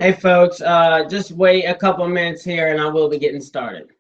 Hey folks, just wait a couple minutes here and I will be getting started.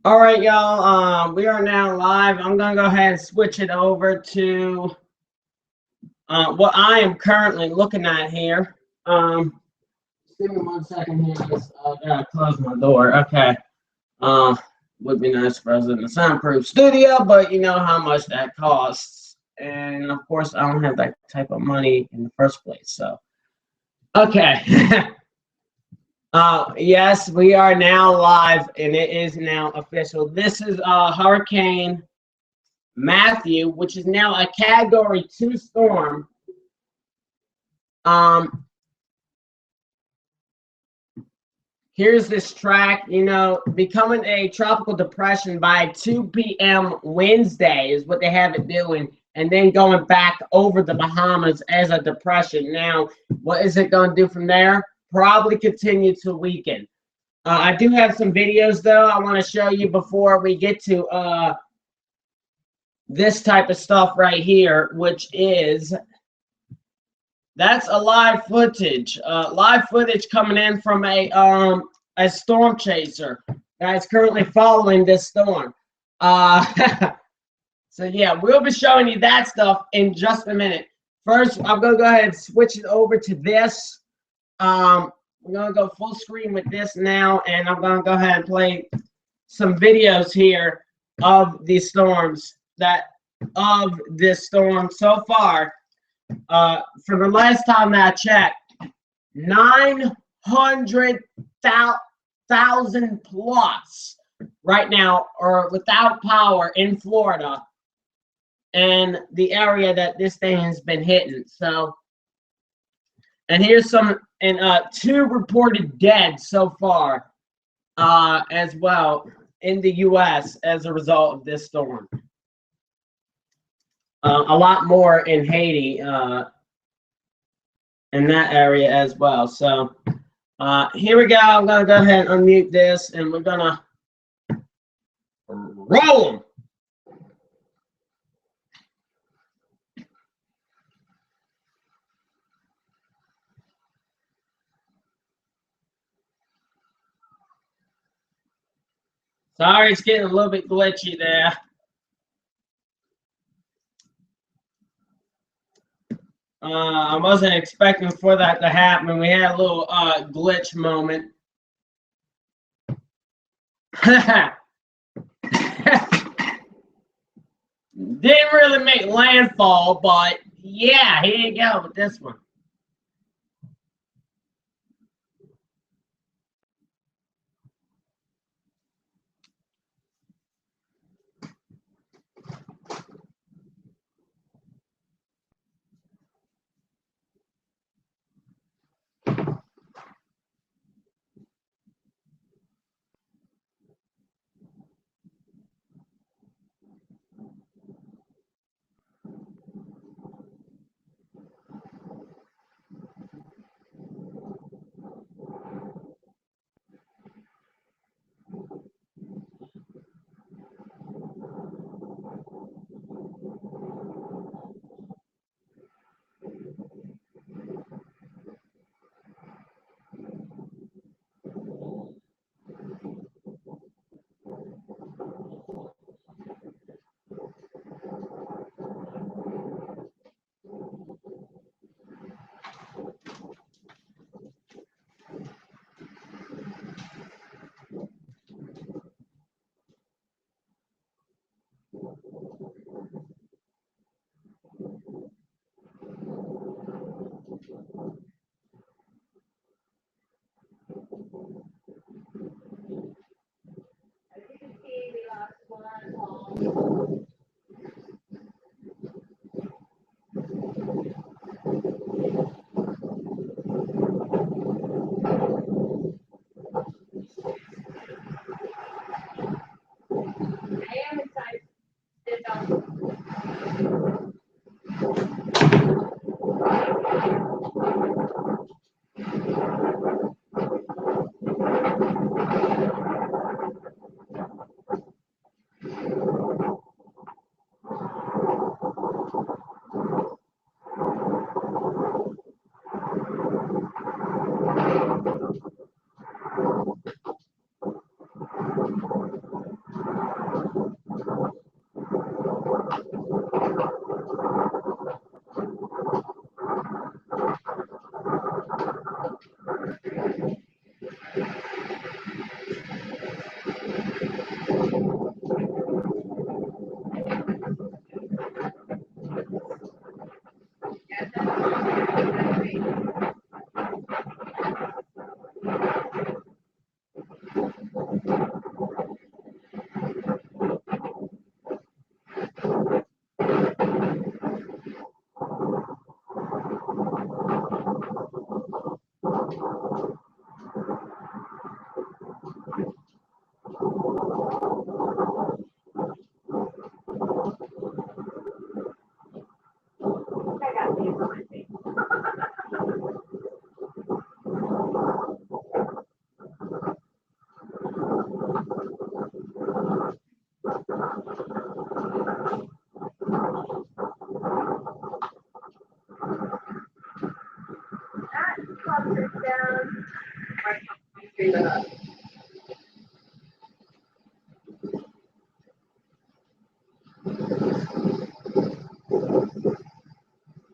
All right, y'all. We are now live. I'm gonna go ahead and switch it over to what I am currently looking at here. Give me 1 second here. I gotta close my door. Okay. Uh, would be nice if I was in the soundproof studio, but you know how much that costs. And of course, I don't have that type of money in the first place. So, okay. Yes, we are now live, and it is now official. This is Hurricane Matthew, which is now a Category 2 storm. Here's this track, becoming a tropical depression by 2 p.m. Wednesday is what they have it doing, and then going back over the Bahamas as a depression. Now, what is it going to do from there? Probably continue to weaken. I do have some videos, though, I want to show you before we get to this type of stuff right here, which is, that's a live footage. Live footage coming in from a storm chaser that's currently following this storm. So yeah, we'll be showing you that stuff in just a minute. First, I'm gonna go ahead and switch it over to this. We're gonna go full screen with this now, and I'm gonna go ahead and play some videos here of these storms of this storm so far. For the last time that I checked, 900,000 plus right now are without power in Florida and the area that this thing has been hitting. So, and here's some, and 2 reported dead so far as well in the U.S. as a result of this storm. A lot more in Haiti, in that area as well. So here we go. I'm going to go ahead and unmute this, and we're going to roll them. Sorry, it's getting a little bit glitchy there. I wasn't expecting for that to happen. We had a little glitch moment. Didn't really make landfall, but yeah, here you go with this one.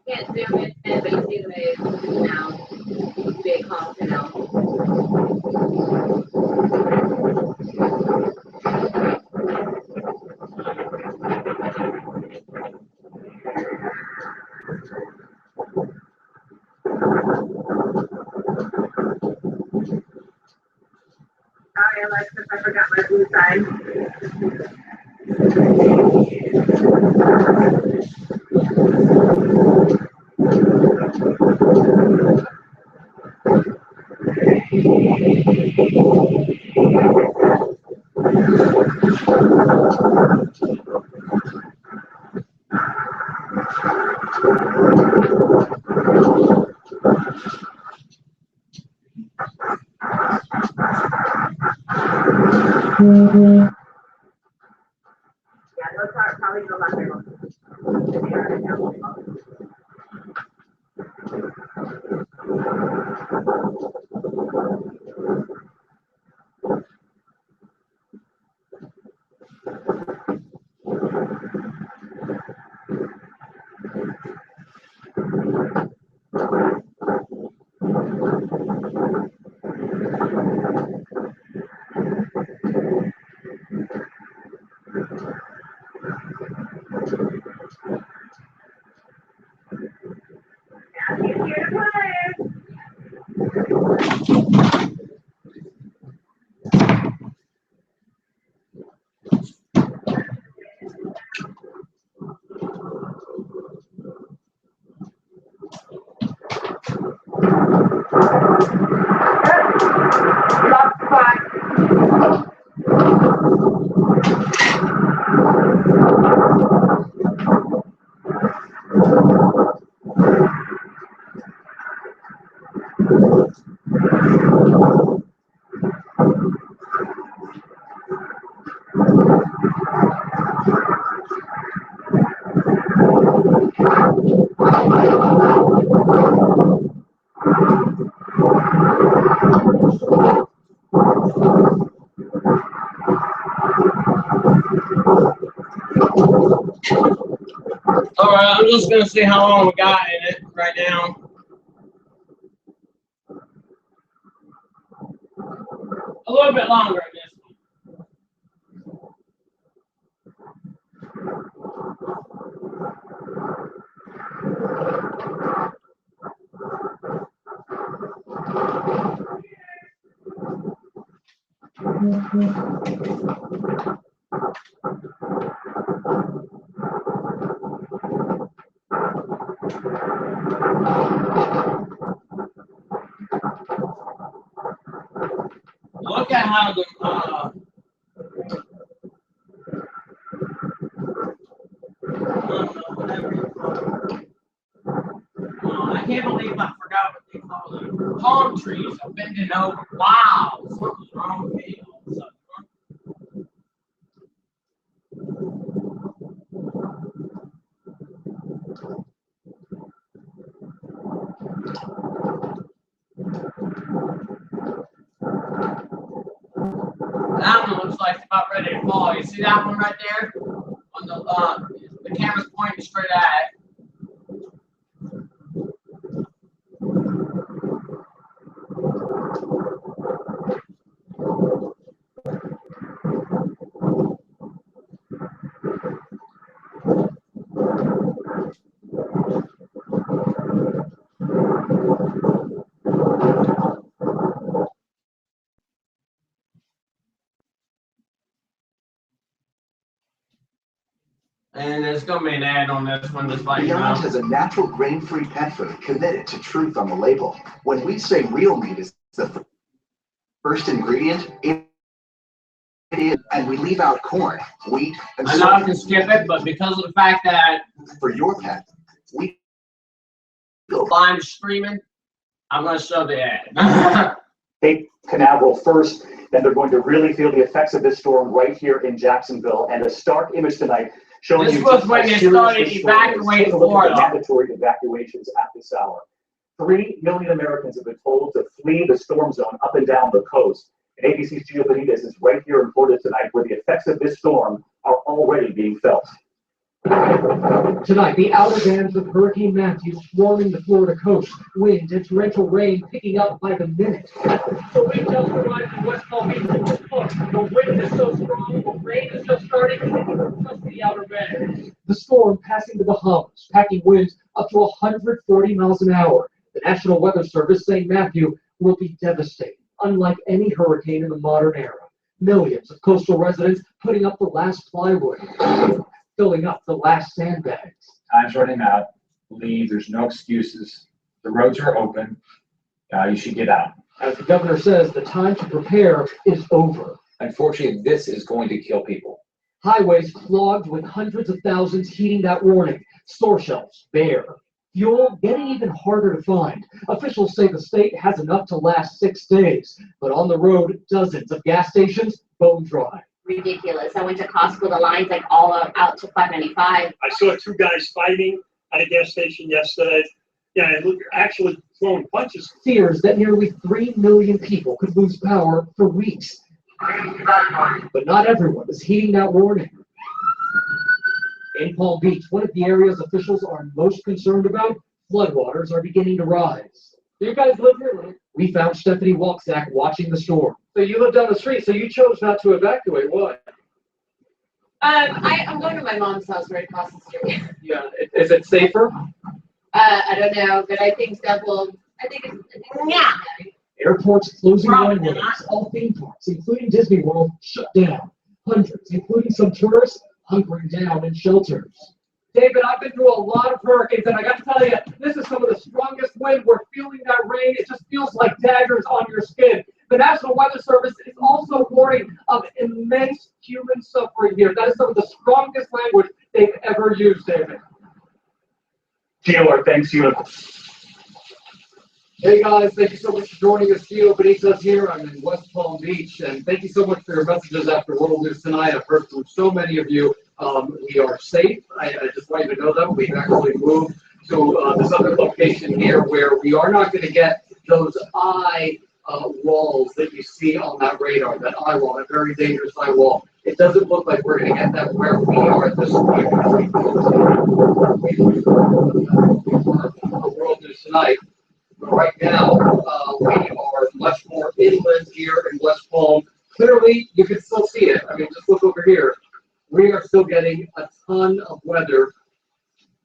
Can't zoom in, but you see the wave now. Big honk now. Sorry, Alexis, I forgot my blue sign. Yeah, those are probably the left. He's here to play. Lock spot. All right, I'm just gonna see how long we got in it right now. A little bit longer in this one. Look at how the I can't believe I forgot what they call them. Palm trees are bending over. Wow, something's wrong with me. All of a sudden. That one looks like it's about ready to fall. You see that one right there? On the camera's pointing straight at it. And there's gonna be an ad on this one, just like Beyond has a natural grain-free pet food committed to truth on the label. When we say real meat is the first ingredient, it is, and we leave out corn, wheat, and I know I can skip it, but because of the fact that for your pet, we I'm streaming, I'm gonna show the ad. Cape Canaveral first, then they're going to really feel the effects of this storm right here in Jacksonville. And a stark image tonight showing This you was just when how they serious started this storm is. evacuating Take a look at Florida. the mandatory evacuations at this hour. 3 million Americans have been told to flee the storm zone up and down the coast. And ABC's Gio Benitez is right here in Florida tonight, where the effects of this storm are already being felt. Tonight, the outer bands of Hurricane Matthew swarming the Florida coast. Wind and torrential rain picking up by the minute. The wind just arrived in West Palm Beach. The wind is so strong, the rain is just starting to hit the outer bands. The storm passing the Bahamas, packing winds up to 140 miles an hour. The National Weather Service saying Matthew will be devastating, unlike any hurricane in the modern era. Millions of coastal residents putting up the last plywood, filling up the last sandbags. Time's running out. Leave. There's no excuses. The roads are open. You should get out. As the governor says, the time to prepare is over. Unfortunately, this is going to kill people. Highways clogged with hundreds of thousands heeding that warning. Store shelves bare. Fuel getting even harder to find. Officials say the state has enough to last 6 days, but on the road, dozens of gas stations bone dry. Ridiculous. I went to Costco, the lines like all out to 595. I saw 2 guys fighting at a gas station yesterday. Yeah, and look, actually throwing punches. Fears that nearly 3 million people could lose power for weeks. But not everyone is heeding that warning. In Palm Beach, one of the areas officials are most concerned about, floodwaters are beginning to rise. You guys live here, right? We found Stephanie Walczak watching the storm. So you live down the street, so you chose not to evacuate. Why? I'm going to my mom's house right across the street. Yeah, is it safer? I don't know, but I think yeah. Airports closing Probably runways, not. all theme parks, including Disney World, shut down. Hundreds, including some tourists, hunkering down in shelters. David, I've been through a lot of hurricanes, and I got to tell you, this is some of the strongest wind. We're feeling that rain. It just feels like daggers on your skin. The National Weather Service is also warning of immense human suffering here. That is some of the strongest language they've ever used, David. Gio, our thanks to you. Hey guys, thank you so much for joining us. Gio Benitez here. I'm in West Palm Beach, and thank you so much for your messages after World News Tonight. I've heard from so many of you. We are safe. I just want you to know that we've actually moved to this other location here where we are not going to get those eye walls that you see on that radar, that eye wall, that very dangerous eye wall. It doesn't look like we're going to get that where we are at this point. World News Tonight. But right now, we are much more inland here in West Palm. Clearly, you can still see it. I mean, just look over here. We are still getting a ton of weather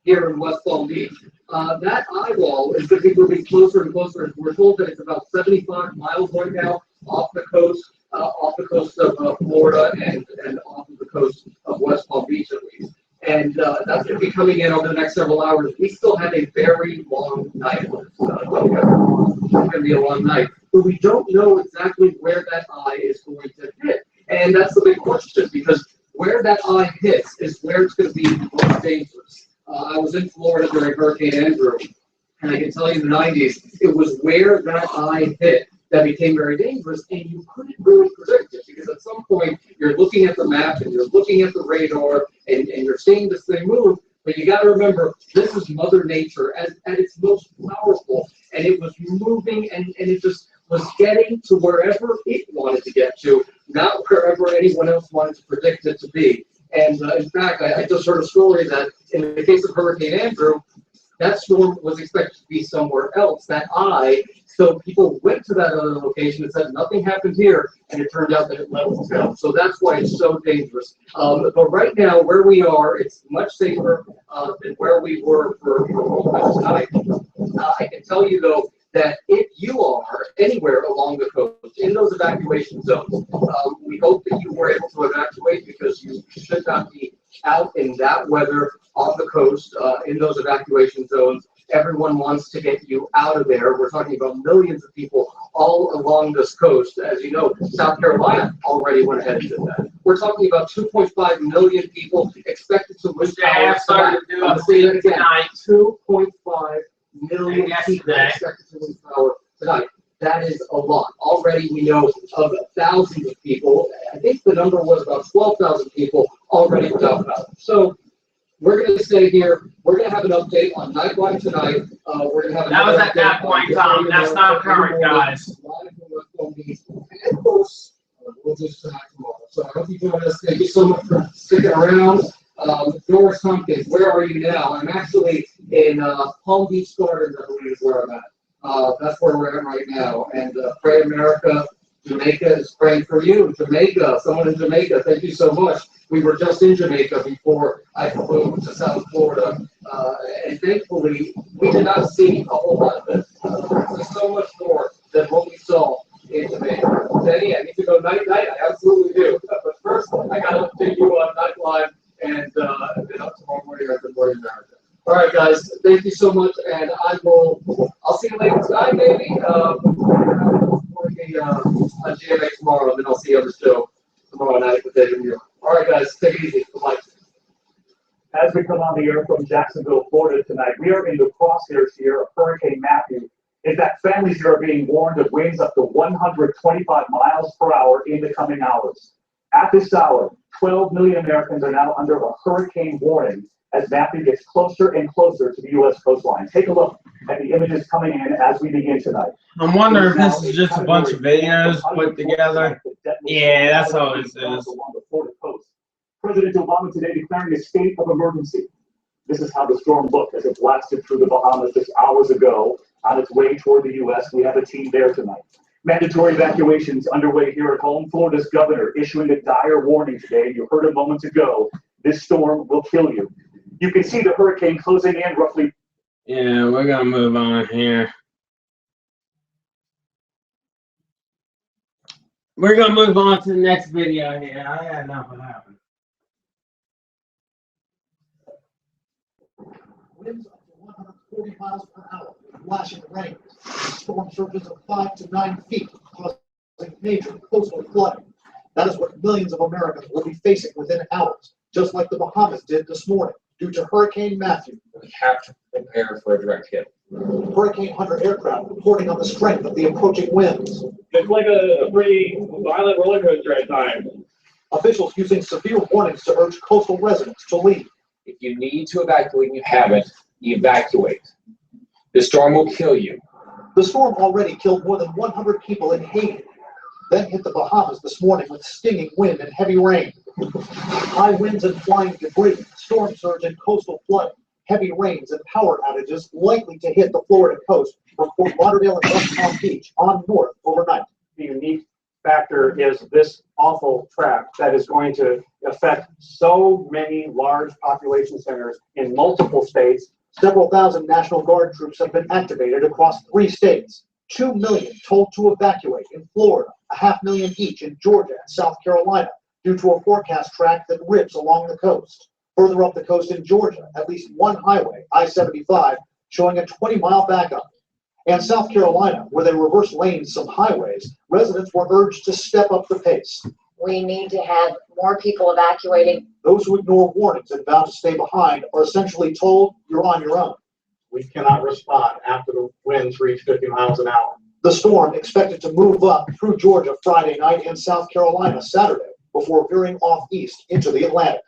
here in West Palm Beach. That eye wall is going to be moving closer and closer. We're told that it's about 75 miles right now off the coast of Florida and off of the coast of West Palm Beach at least. And that's going to be coming in over the next several hours. We still have a very long night. It's going to be a long night. But we don't know exactly where that eye is going to hit. And that's the big question, because where that eye hits is where it's going to be most dangerous. I was in Florida during Hurricane Andrew, and I can tell you in the 90s, it was where that eye hit that became very dangerous, and you couldn't really predict it, because at some point you're looking at the map and you're looking at the radar and you're seeing this thing move, but you got to remember, this is Mother Nature at its most powerful, and it was moving and it just was getting to wherever it wanted to get to, not wherever anyone else wanted to predict it to be. And in fact, I just heard a story that in the case of Hurricane Andrew, that storm was expected to be somewhere else, that eye. So people went to that other location and said nothing happened here, and it turned out that it leveled down. So that's why it's so dangerous. But right now, where we are, it's much safer than where we were for World News Tonight. I can tell you though that if you are anywhere along the coast in those evacuation zones, we hope that you were able to evacuate, because you should not be out in that weather on the coast, in those evacuation zones. Everyone wants to get you out of there. We're talking about millions of people all along this coast. As you know, South Carolina already went ahead and did that. We're talking about 2.5 million people expected to lose power tonight. I'm going to say that again. 2.5 million people expected to lose power tonight. That is a lot. Already we know of thousands of people. I think the number was about 12,000 people already without power. So we're going to stay here. We're going to have an update on Nightline tonight. We're going to have that was at that point, Tom. That's not current, guys. And of course, we'll do tonight tomorrow. So I hope you join us. Thank you so much for sticking around. Doris Tompkins, where are you now? I'm actually in Palm Beach Gardens, I believe is where I'm at. That's where we're at right now. And Pray America, Jamaica is praying for you. Jamaica, someone in Jamaica, thank you so much. We were just in Jamaica before I flew to South Florida. And thankfully, we did not see a whole lot of it. There's so much more than what we saw in Jamaica. Danny, I need to go night-night. I absolutely do. But first, I got to update you on Nightline and then up tomorrow morning or Good Morning America. All right, guys. Thank you so much, and I'll see you later tonight, maybe. On GMA tomorrow, and then I'll see you on the show tomorrow night with David Muir. All right, guys. Take it easy. Bye. As we come on the air from Jacksonville, Florida tonight, we are in the crosshairs here of Hurricane Matthew. In fact, families here are being warned of winds up to 125 miles per hour in the coming hours. At this hour, 12 million Americans are now under a hurricane warning as Matthew gets closer and closer to the U.S. coastline. Take a look at the images coming in as we begin tonight. I'm wondering if this is just a bunch of videos put together. Yeah, that's all this is. Along the Florida coast. President Obama today declaring a state of emergency. This is how the storm looked as it blasted through the Bahamas just hours ago on its way toward the U.S. We have a team there tonight. Mandatory evacuations underway here at home. Florida's governor issuing a dire warning today. You heard a moment ago, this storm will kill you. You can see the hurricane closing in roughly. Yeah, we're going to move on here. We're going to move on to the next video here. I got enough of that one. Winds up to 140 miles per hour with lashing rain. Storm surges of 5 to 9 feet, causing major coastal flooding. That is what millions of Americans will be facing within hours, just like the Bahamas did this morning, due to Hurricane Matthew. We have to prepare for a direct hit. Hurricane Hunter aircraft reporting on the strength of the approaching winds. It's like a pretty violent roller coaster at times. Officials using severe warnings to urge coastal residents to leave. If you need to evacuate and you haven't, evacuate. The storm will kill you. The storm already killed more than 100 people in Haiti, then hit the Bahamas this morning with stinging wind and heavy rain. High winds and flying debris, storm surge and coastal flooding, heavy rains and power outages likely to hit the Florida coast from Fort Lauderdale and West Palm Beach on north overnight. The unique factor is this awful track that is going to affect so many large population centers in multiple states. Several thousand National Guard troops have been activated across 3 states. 2 million told to evacuate in Florida, 500,000 each in Georgia and South Carolina due to a forecast track that rips along the coast. Further up the coast in Georgia, at least one highway, I-75, showing a 20-mile backup. And South Carolina, where they reverse lanes some highways, residents were urged to step up the pace. We need to have more people evacuating. Those who ignore warnings and vow to stay behind are essentially told, you're on your own. We cannot respond after the winds reach 50 miles an hour. The storm expected to move up through Georgia Friday night and South Carolina Saturday before veering off east into the Atlantic.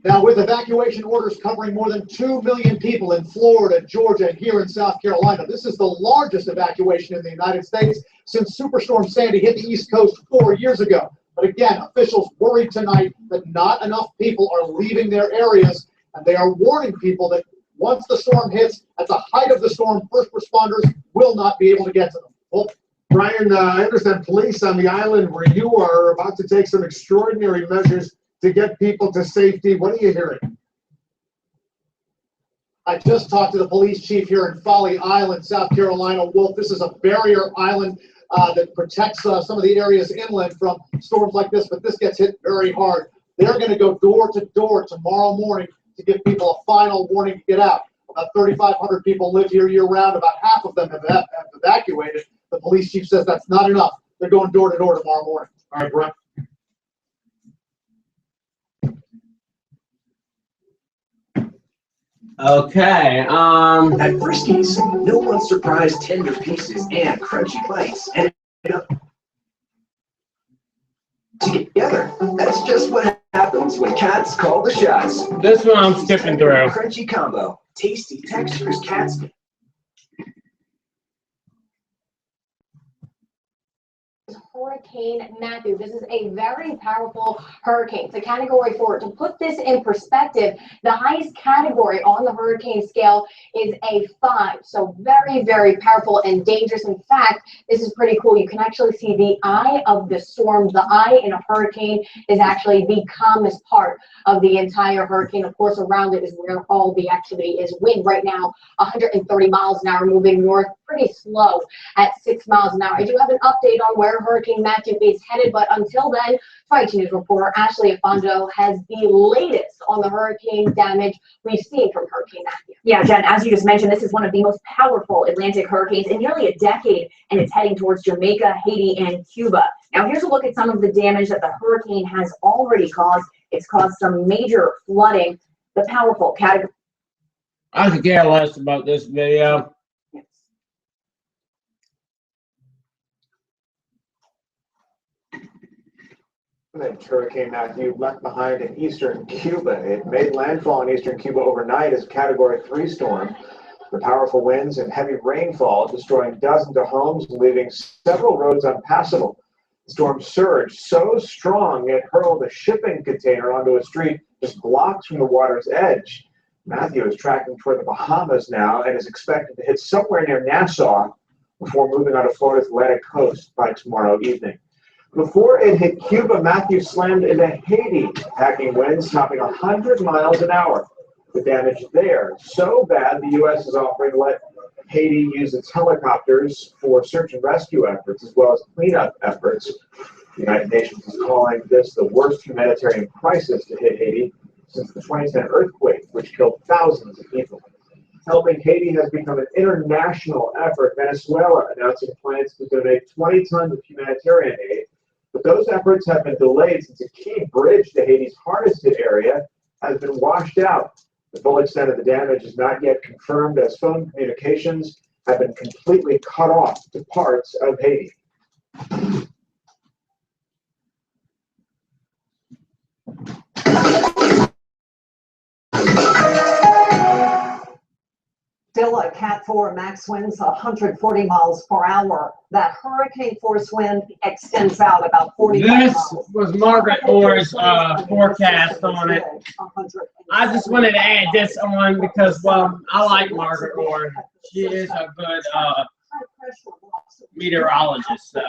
Now, with evacuation orders covering more than 2 million people in Florida, Georgia, and here in South Carolina, this is the largest evacuation in the United States since Superstorm Sandy hit the East Coast 4 years ago. But again, officials worried tonight that not enough people are leaving their areas, and they are warning people that once the storm hits, at the height of the storm, first responders will not be able to get to them. Well, Brian, I understand police on the island where you are about to take some extraordinary measures to get people to safety. What are you hearing? I just talked to the police chief here in Folly Island, South Carolina. Wolf, this is a barrier island that protects some of the areas inland from storms like this, but this gets hit very hard. They're going to go door to door tomorrow morning to give people a final warning to get out. About 3,500 people live here year-round. About half of them have evacuated. The police chief says that's not enough. They're going door to door tomorrow morning. All right, Brent. Okay. At Friskies, no one surprised tender pieces and crunchy bites ended up together. That's just what happens when cats call the shots. This one I'm skipping through. Crunchy combo, tasty textures cats. Hurricane Matthew. This is a very powerful hurricane. It's a category 4. To put this in perspective, the highest category on the hurricane scale is a 5. So very, very powerful and dangerous. In fact, this is pretty cool. You can actually see the eye of the storm. The eye in a hurricane is actually the calmest part of the entire hurricane. Of course, around it is where all the activity is. Wind right now, 130 miles an hour, moving north, pretty slow at 6 miles an hour. I do have an update on where Hurricane Matthew is headed, but until then, FITE News reporter Ashley Afonso has the latest on the hurricane damage we've seen from Hurricane Matthew. Yeah, Jen, as you just mentioned, this is one of the most powerful Atlantic hurricanes in nearly a decade, and it's heading towards Jamaica, Haiti, and Cuba. Now, here's a look at some of the damage that the hurricane has already caused. It's caused some major flooding. The powerful category. I could care less about this video. Hurricane Matthew left behind in eastern Cuba. It made landfall in eastern Cuba overnight as a Category 3 storm. The powerful winds and heavy rainfall destroying dozens of homes and leaving several roads unpassable. The storm surged so strong it hurled a shipping container onto a street just blocks from the water's edge. Matthew is tracking toward the Bahamas now and is expected to hit somewhere near Nassau before moving on to Florida's Atlantic coast by tomorrow evening. Before it hit Cuba, Matthew slammed into Haiti, packing winds topping 100 miles an hour. The damage there so bad, the U.S. is offering to let Haiti use its helicopters for search and rescue efforts as well as cleanup efforts. The United Nations is calling this the worst humanitarian crisis to hit Haiti since the 2010 earthquake, which killed thousands of people. Helping Haiti has become an international effort. Venezuela announcing plans to donate 20 tons of humanitarian aid. But those efforts have been delayed since a key bridge to Haiti's hardest hit area has been washed out. The full extent of the damage is not yet confirmed as phone communications have been completely cut off to parts of Haiti. Still a Cat 4 max winds 140 miles per hour. That hurricane force wind extends out about 45 miles. This was Margaret Orr's forecast on it. I just wanted to add this on because, well, I like Margaret Orr. She is a good meteorologist. So.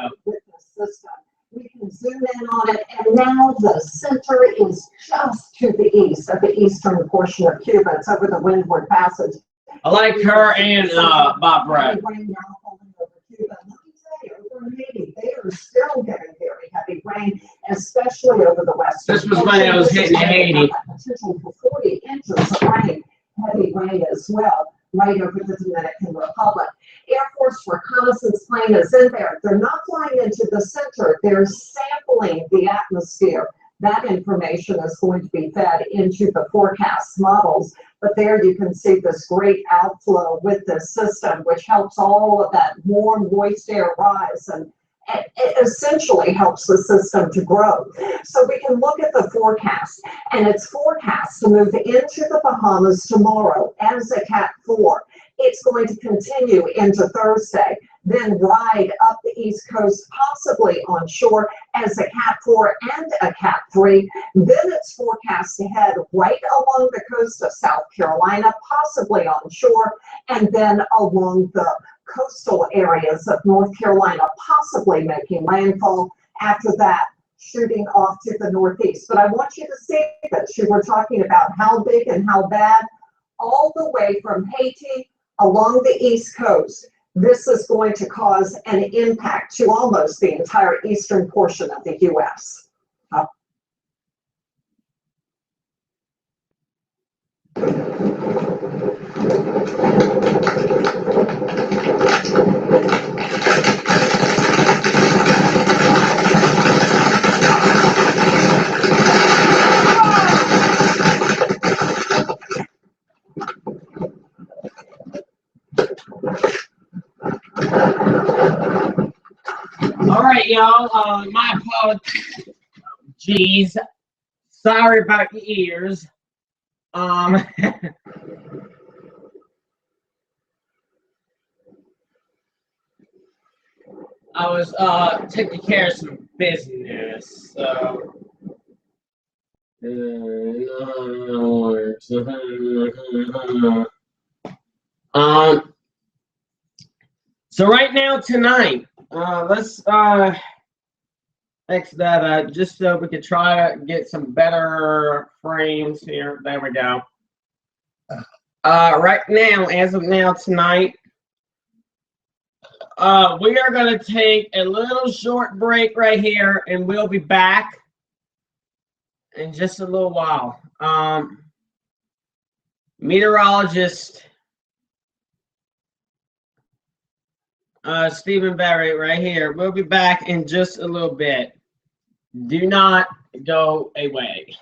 We can zoom in on it, and now the center is just to the east of the eastern portion of Cuba. It's over the Windward Passage. I like her and Bob Brett. They are still getting very heavy rain, especially over the western. This was when it was hitting Haiti. Potential for 40 inches of rain, heavy rain as well, right over the Dominican Republic. Air Force reconnaissance plane is in there. They're not flying into the center. They're sampling the atmosphere. That information is going to be fed into the forecast models. But there you can see this great outflow with this system, which helps all of that warm, moist air rise, and it essentially helps the system to grow. So we can look at the forecast, and it's forecast to move into the Bahamas tomorrow as a Cat 4. It's going to continue into Thursday, then ride up the East Coast, possibly on shore as a Cat 4 and a Cat 3. Then it's forecast to head right along the coast of South Carolina, possibly on shore, and then along the coastal areas of North Carolina, possibly making landfall. After that, shooting off to the northeast. But I want you to see that you were talking about how big and how bad, all the way from Haiti along the East Coast. this is going to cause an impact to almost the entire eastern portion of the U.S. All right, y'all. My apologies. Sorry about your ears. I was taking care of some business. So. So right now tonight, let's fix that just so we could try to get some better frames here. There we go. Right now, as of now tonight, we are going to take a little short break right here, and we'll be back in just a little while. Meteorologist Stephen Barry right here. We'll be back in just a little bit. Do not go away.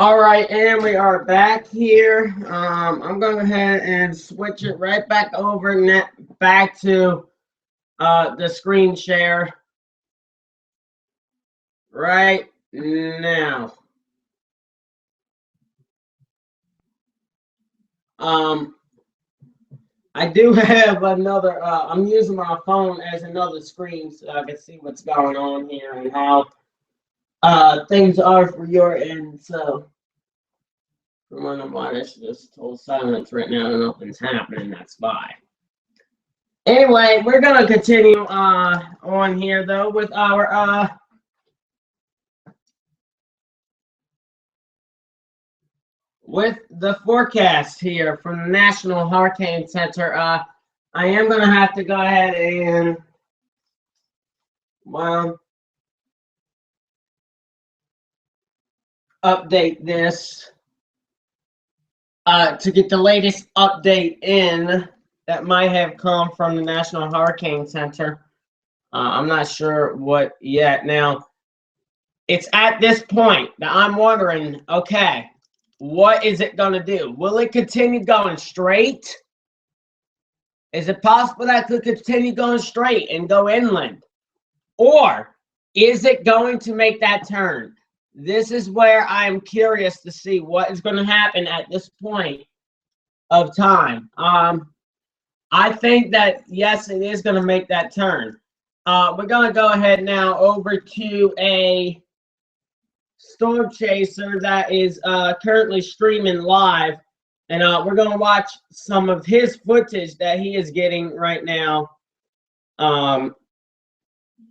All right, and we are back here. I'm going to go ahead and switch it right back over back to the screen share right now. I do have another, I'm using my phone as another screen so I can see what's going on here and how things are for your end. So I'm wondering why that's just total silence right now and nothing's happening. That's why. Anyway, we're gonna continue on here though with our with the forecast here from the National Hurricane Center, I am going to have to go ahead and, well, update this to get the latest update in that might have come from the National Hurricane Center. I'm not sure what yet. Now, it's at this point that I'm wondering, okay, what is it going to do? Will it continue going straight? Is it possible that it could continue going straight and go inland? Or is it going to make that turn? This is where I'm curious to see what is going to happen at this point of time. I think that, yes, it is going to make that turn. We're going to go ahead now over to a storm chaser that is currently streaming live. And we're going to watch some of his footage that he is getting right now.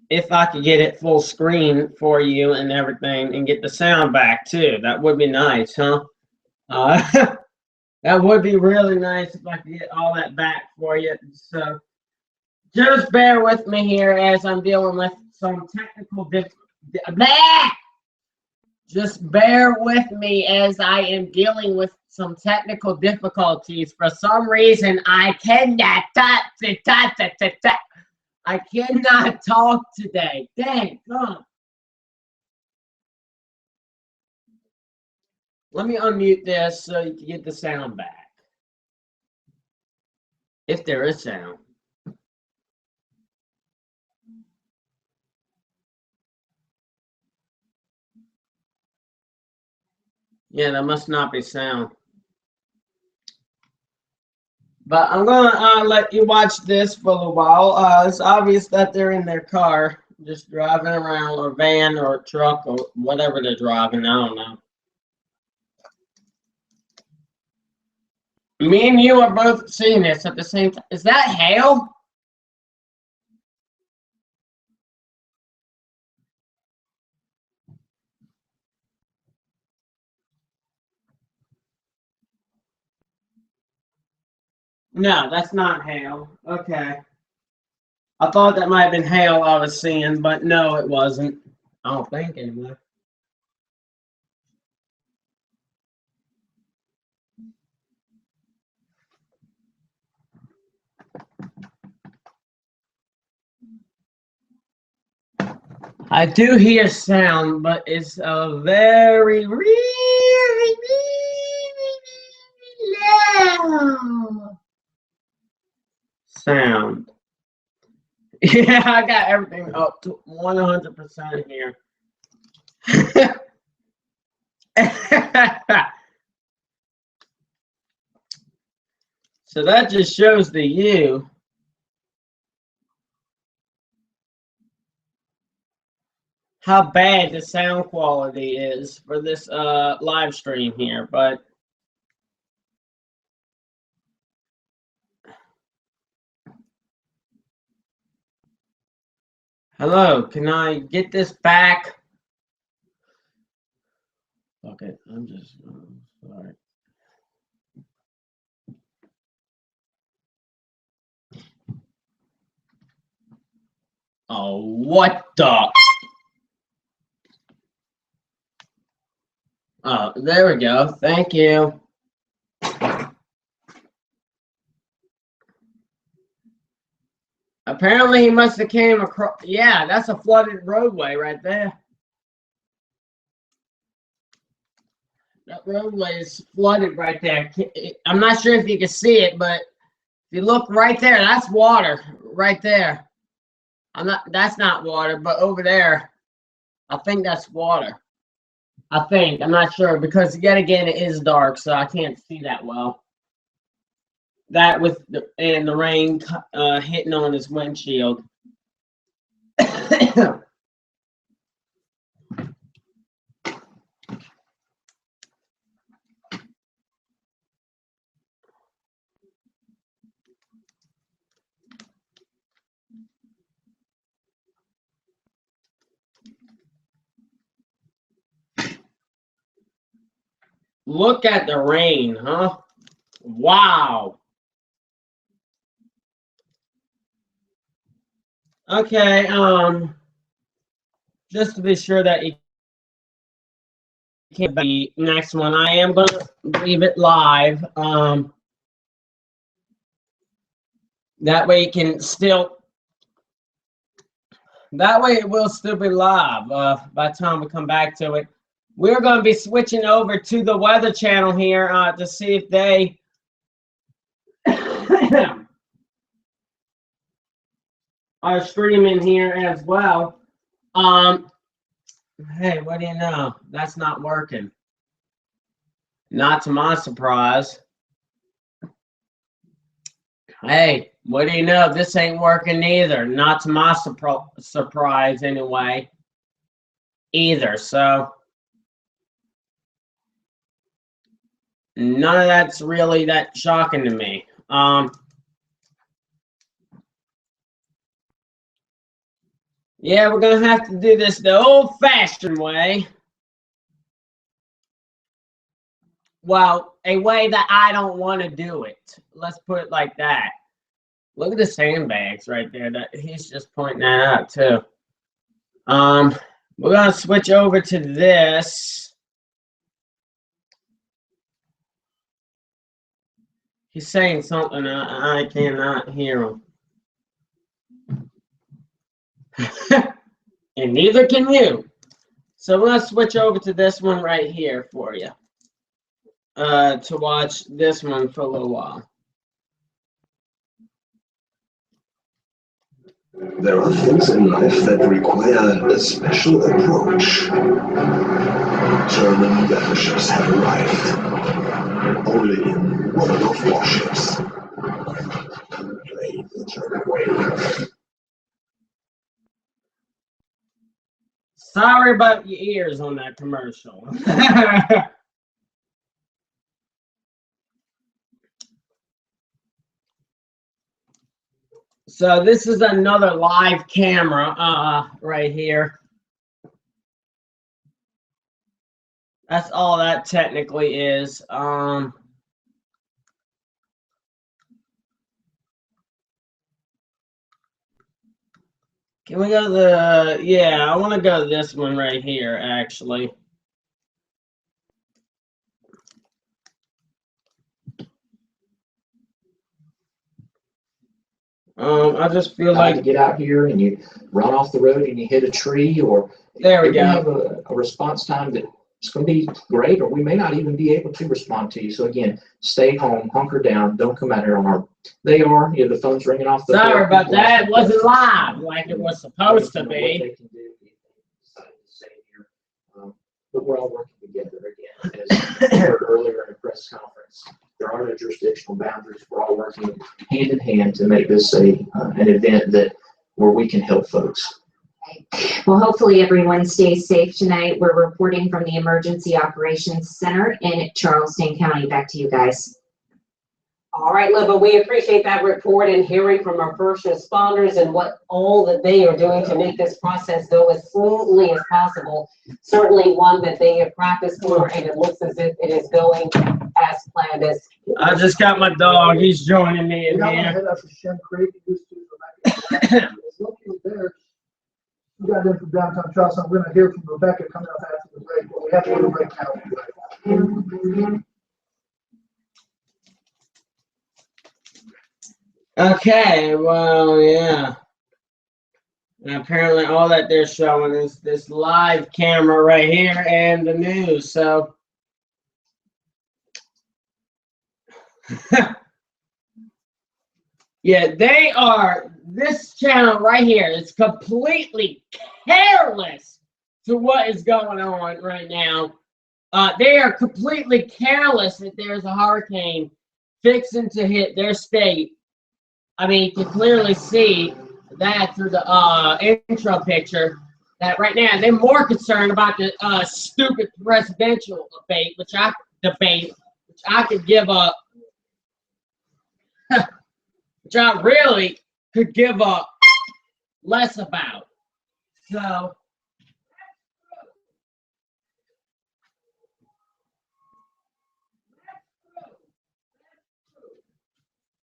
If I could get it full screen for you and everything and get the sound back too. That would be nice, huh? That would be really nice if I could get all that back for you. So just bear with me here as I'm dealing with some technical Just bear with me as I am dealing with some technical difficulties. For some reason, I cannot I cannot talk today. Dang, God. Let me unmute this so you can get the sound back. If there is sound. Yeah, there must not be sound. But I'm going to let you watch this for a little while. It's obvious that they're in their car, just driving around, or van, or truck, or whatever they're driving. I don't know. Me and you are both seeing this at the same time. Is that hail? No, that's not hail. Okay. I thought that might have been hail I was seeing, but no, it wasn't. I don't think anyway. I do hear sound, but it's a very, really, low sound. Yeah, I got everything up to 100% here. So that just shows to you how bad the sound quality is for this live stream here. But hello, can I get this back? Okay, I'm just sorry. Oh, what the? Oh, there we go. Thank you. Apparently he must have came across. Yeah, that's a flooded roadway right there. That roadway is flooded right there. I'm not sure if you can see it, but if you look right there, that's water right there. That's not water, but over there, I think that's water. I think. I'm not sure because yet again it is dark, so I can't see that well. That with the rain hitting on his windshield. Look at the rain, huh? Wow. Okay, just to be sure that you can't be next one, I am gonna leave it live. That way you can still, that way it will still be live by the time we come back to it. We're going to be switching over to the Weather Channel here to see if they are streaming here as well. Hey, what do you know? That's not working. Not to my surprise. Hey, what do you know? This ain't working either. Not to my surprise anyway. Either. So none of that's really that shocking to me. Yeah, we're gonna have to do this the old-fashioned way. Well, a way that I don't want to do it. Let's put it like that. Look at the sandbags right there. That he's just pointing that out too. We're gonna switch over to this. He's saying something I cannot hear him. And neither can you. So we're gonna switch over to this one right here for you. To watch this one for a little while. There are things in life that require a special approach. German battleships have arrived. Only in World of Warships. Play the German way. Sorry about your ears on that commercial. So this is another live camera right here. That's all that technically is. Can we go to the, yeah, I want to go to this one right here, actually. I just feel like to get out here and you run off the road and you hit a tree, or there we go. Have a response time that it's going to be great, or we may not even be able to respond to you. So again, stay home, hunker down, don't come out here on our. They are, the phone's ringing off the. Sorry about that. It wasn't live like it was supposed to be. But we're all working together again, as I heard earlier in a press conference. There are no jurisdictional boundaries. We're all working hand in hand to make this an event where we can help folks. Well, hopefully everyone stays safe tonight. We're reporting from the Emergency Operations Center in Charleston County. Back to you guys. All right, Libba, we appreciate that report and hearing from our first responders and what all that they are doing to make this process go as smoothly as possible. Certainly one that they have practiced for, and it looks as if it is going as planned. I just got my dog. He's joining me in here. Head up to Shem Creek. It's located there. We got in from downtown Charleston. We're going to hear from Rebecca coming up after the break, but we have to go to break now. Okay, well, yeah. And apparently all that they're showing is this live camera right here and the news, so. Yeah, they are, this channel right here is completely careless to what is going on right now. They are completely careless that there's a hurricane fixing to hit their state. I mean, you can clearly see that through the intro picture, that right now they're more concerned about the stupid presidential debate, which I could give up, which I really could give up less about. So,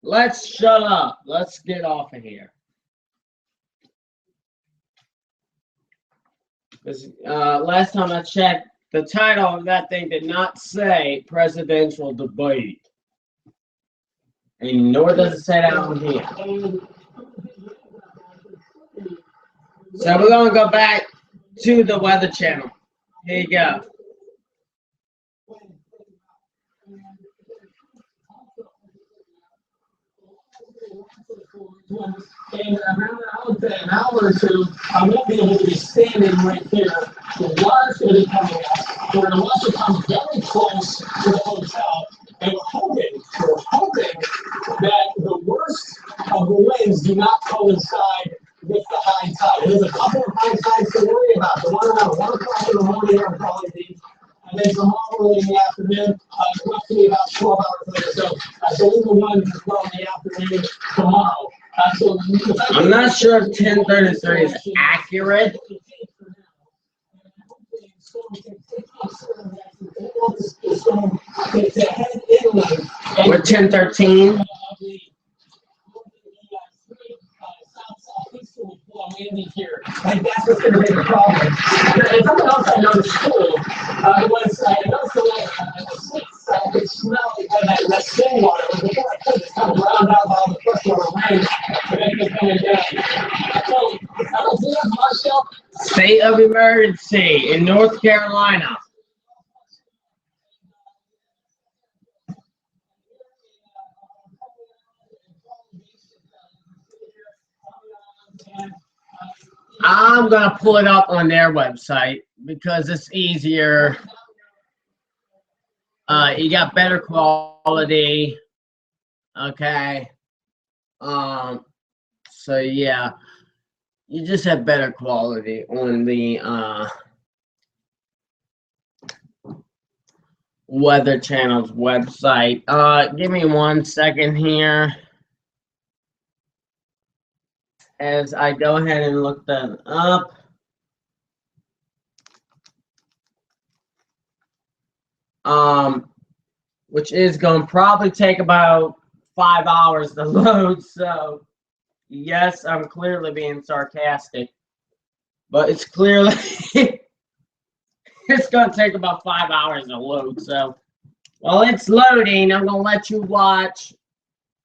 let's shut up. Let's get off of here. Because last time I checked, the title of that thing did not say presidential debate. And nor does it say that on here. So we're going to go back to the Weather Channel. Here you go. In around, I would say, an hour or two, I won't be able to be standing right here. The water's going to be coming up. We're going to also come very close to the hotel, and we're hoping that the worst of the winds do not coincide with the high tide. There's a couple of high tides to worry about. The one around 1 o'clock in the morning will probably be, and then tomorrow early in the afternoon, roughly about 12 hours later. So I believe the one as well in the afternoon tomorrow. I'm not sure if 1033 is accurate. With 1013. Here. Like that's what's going to be the problem. And something else I noticed too was I noticed the seats I could smell that spring water. Before I could, it's kind of drowned out by all the freshwater rain. And it's coming down. So, I don't see that, Marshall. State of emergency in North Carolina. I'm going to pull it up on their website because it's easier. You got better quality. Okay. So yeah, you just have better quality on the Weather Channel's website. Give me 1 second here as I go ahead and look that up. Which is going to probably take about 5 hours to load. So, yes, I'm clearly being sarcastic, but it's clearly it's going to take about 5 hours to load. So, while it's loading, I'm going to let you watch.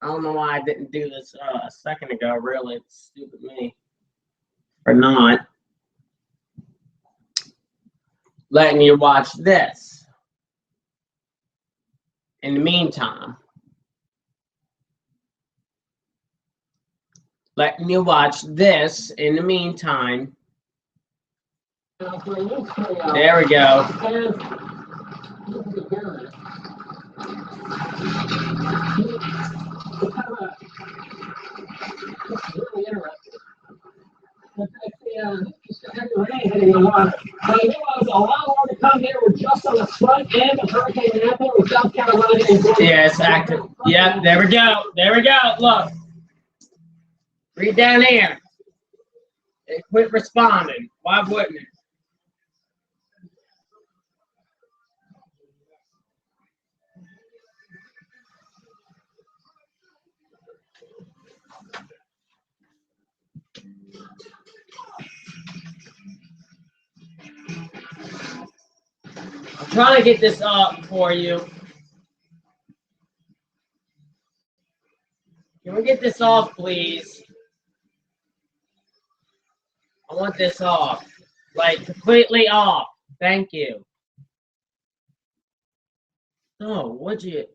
I don't know why I didn't do this a second ago. Really, it's stupid me for not letting you watch this. In the meantime, letting you watch this in the meantime. There we go. Really interesting. Just a heavy rain hitting the water. But there was a lot more to come here. We're just on the front end of Hurricane Anthony with South Carolina and Georgia. Yeah, it's active. Yep, there we go. There we go. Look. Read down here. They quit responding. Why wouldn't it? I'm trying to get this up for you. Can we get this off, please? I want this off. Like, completely off. Thank you. Oh, would you?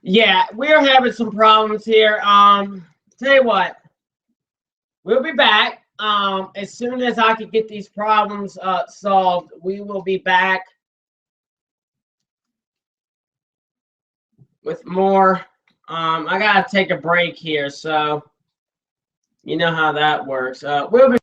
Yeah, we're having some problems here. Tell you what, we'll be back. As soon as I can get these problems solved, we will be back with more. I gotta take a break here, so you know how that works. We'll be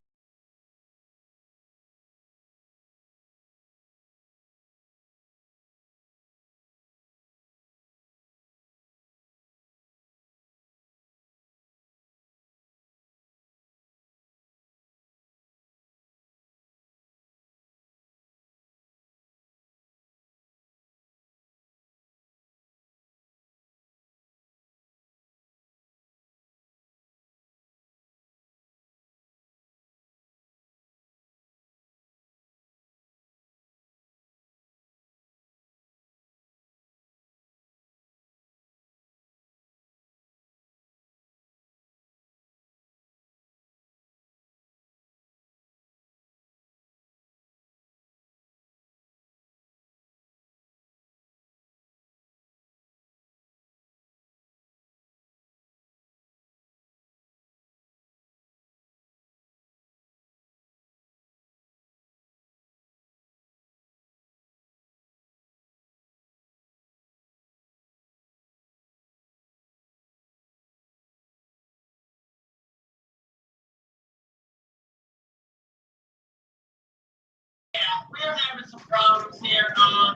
having some problems here.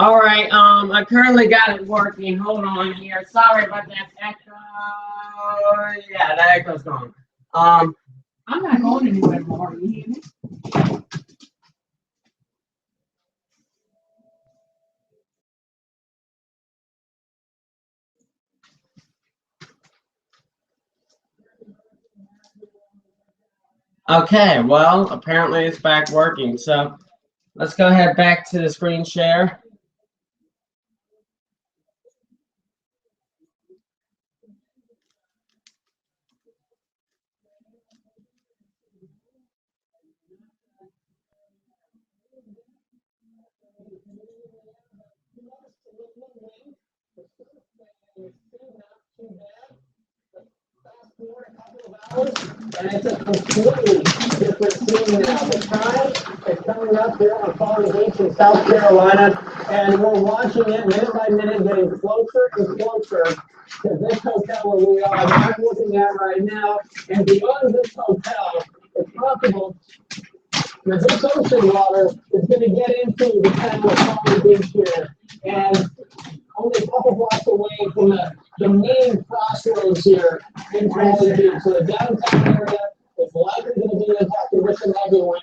All right, I currently got it working. Hold on here. Sorry about that echo. Yeah, that echo's gone. I'm not going anywhere more. You hear me? Okay, well, apparently it's back working. So let's go ahead back to the screen share. And it's a completely different scene now. The tide is coming up here on Palm Beach in South Carolina, and we're watching it minute by minute getting closer and closer to this hotel where we are. I'm looking at right now, and beyond this hotel, it's possible that this ocean water is going to get into the town of Palm Beach here, and only a couple blocks away from the main crossroads here in Palm Beach. So the downtown area is likely going to be impacted with some heavy wind.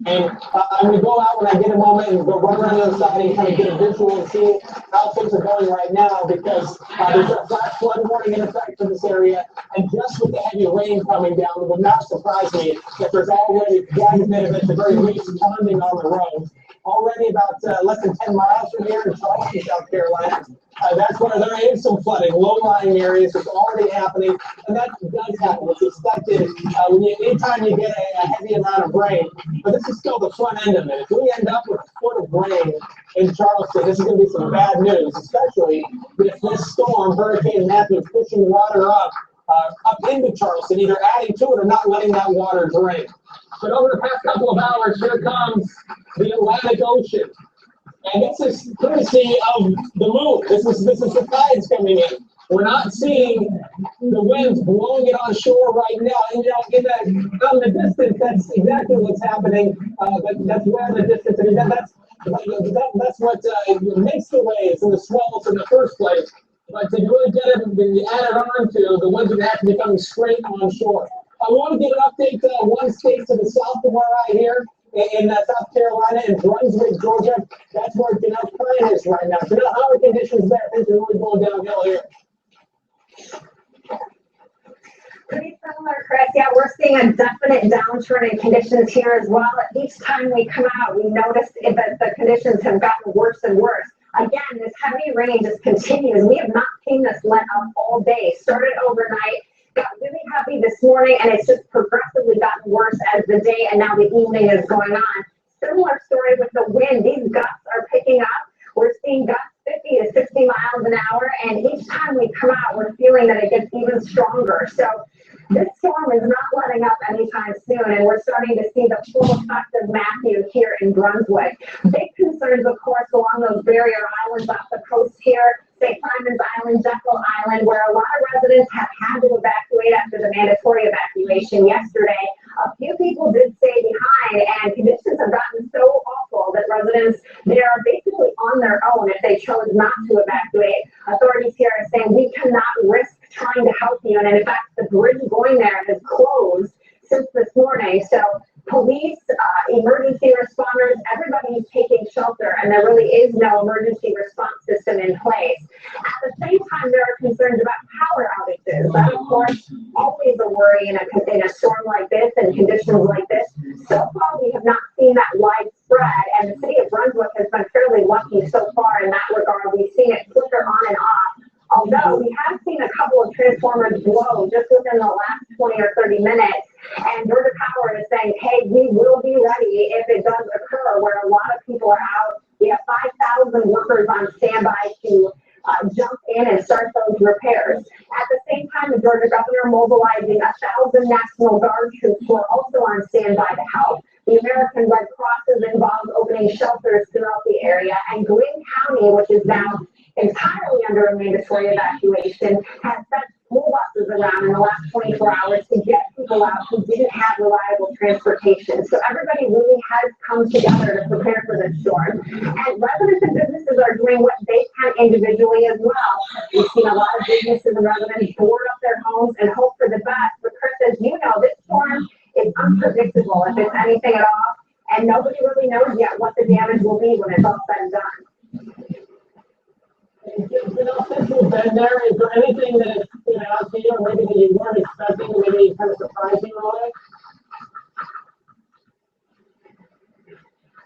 And I'm going to go out when I get a moment and go run around the other side and kind of get a visual and see how things are going right now, because there's a flash flood warning in effect for this area. And just with the heavy rain coming down, it would not surprise me that there's already quite a bit of it, at the very least, ponding on the road. Already about less than 10 miles from here in Charleston, South Carolina. That's where there is some flooding, low-lying areas. It's already happening, and that does happen. It's expected anytime you get a heavy amount of rain. But this is still the front end of it. If we end up with a foot of rain in Charleston, this is going to be some bad news, especially if this storm, Hurricane Matthew, is pushing water up into Charleston, either adding to it or not letting that water drain. But over the past couple of hours, here comes the Atlantic Ocean. And this is courtesy of the moon. This is the tides coming in. We're not seeing the winds blowing it on shore right now. And out in the distance, that's exactly what's happening. That's where in the distance. I mean, that's what makes the waves and the swells in the first place. But to really get it, when you add it on to, the winds are actually coming straight on shore. I want to get an update one state to the south of where I hear in South Carolina and Brunswick, Georgia. That's where Janelle Klein is right now. Janelle, how are conditions there? Things are really going downhill here. Pretty similar, Chris. Yeah, we're seeing a definite downturn in conditions here as well. Each time we come out, we notice that the conditions have gotten worse and worse. Again, this heavy rain just continues. We have not seen this let up all day. Started overnight, got really heavy this morning, and it's just progressively gotten worse as the day and now the evening is going on. Similar story with the wind. These gusts are picking up. We're seeing gusts 50 to 60 miles an hour, and each time we come out, we're feeling that it gets even stronger. So this storm is not letting up anytime soon, and we're starting to see the full effect of Matthew here in Brunswick. Big concerns, of course, along those barrier islands off the coast here, St. Simon's Island, Jekyll Island, where a lot of residents have had to evacuate after the mandatory evacuation yesterday. A few people did stay behind, and conditions have gotten so awful that residents, they are basically on their own if they chose not to evacuate. Authorities here are saying we cannot risk trying to help you, and in fact, the bridge going there has closed since this morning. So police, emergency responders, everybody is taking shelter, and there really is no emergency response system in place. At the same time, there are concerns about power outages. That, of course, always a worry in a storm like this and conditions like this. So far, we have not seen that widespread, and the city of Brunswick has been fairly lucky so far in that regard. We've seen it flicker on and off. Although we have seen a couple of transformers blow just within the last 20 or 30 minutes, and Georgia Power is saying, hey, we will be ready if it does occur, where a lot of people are out. We have 5,000 workers on standby to jump in and start those repairs. At the same time, the Georgia governor mobilizing 1,000 National Guard troops who are also on standby to help. The American Red Cross is involved opening shelters throughout the area, and Greene County, which is now entirely under a mandatory evacuation, has sent school buses around in the last 24 hours to get people out who didn't have reliable transportation. So everybody really has come together to prepare for this storm. And residents and businesses are doing what they can individually as well. We've seen a lot of businesses and residents board up their homes and hope for the best. But Chris, as you know, this storm is unpredictable if it's anything at all. And nobody really knows yet what the damage will be when it's all said and done. You know, since you've been there, is there anything that stood out to you, maybe that you weren't expecting, maybe kind of surprised you on it?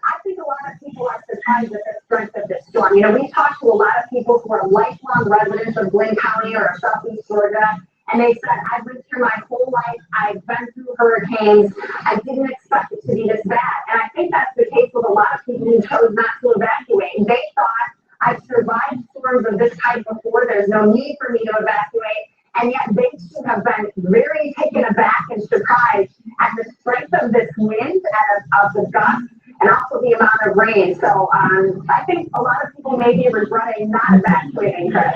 I think a lot of people are surprised at the strength of this storm. You know, we talked to a lot of people who are lifelong residents of Glynn County or Southeast Georgia, and they said, I've lived here my whole life, I've been through hurricanes, I didn't expect it to be this bad. And I think that's the case with a lot of people who chose not to evacuate. They thought, I've survived storms of this type before, there's no need for me to evacuate. And yet they too have been very taken aback and surprised at the strength of this wind, of the gusts, and also the amount of rain. So I think a lot of people may be regretting not evacuating, Chris.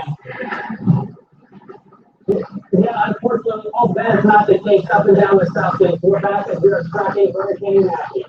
Yeah, unfortunately, all that is not the case up and down the Southeast. We're back as we are tracking Hurricane Matthew.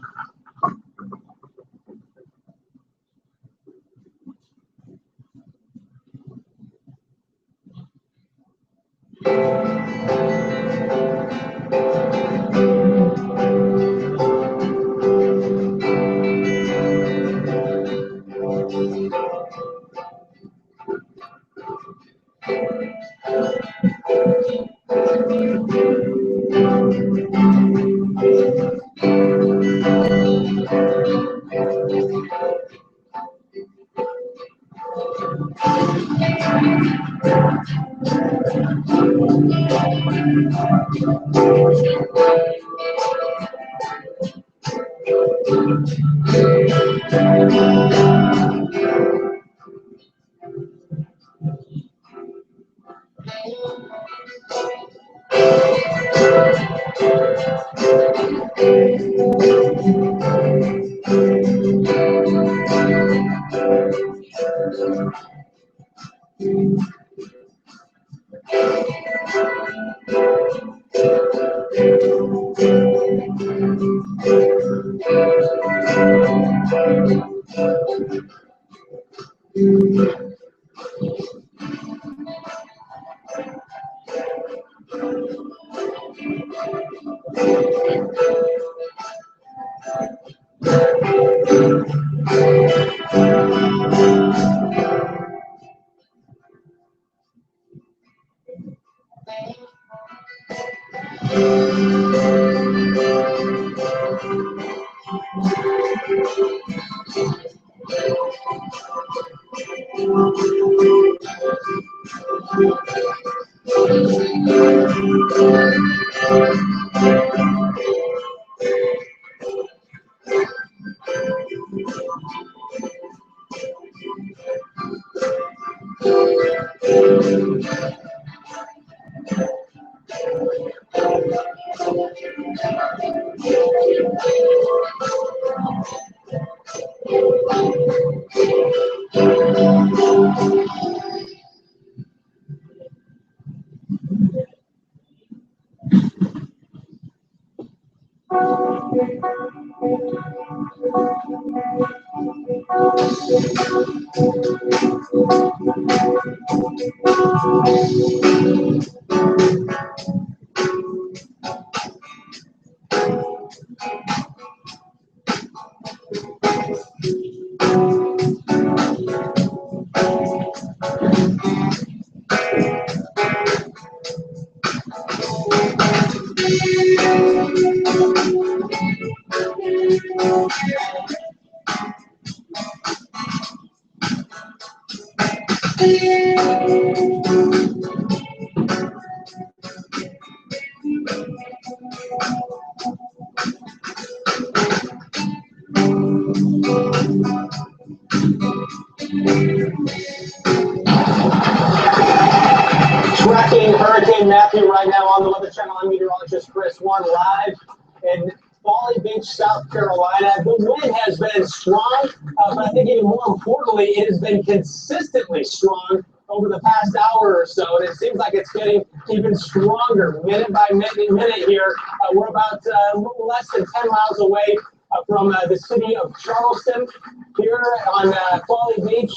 Tracking Hurricane Matthew right now on the Weather Channel. I'm meteorologist Chris One, live in Folly Beach, South Carolina. The wind has been strong, but I think even more importantly, it has been consistently strong over the past hour or so, and it seems like it's getting even stronger minute by minute here. We're about less than 10 miles away from the city of Charleston here on Folly Beach.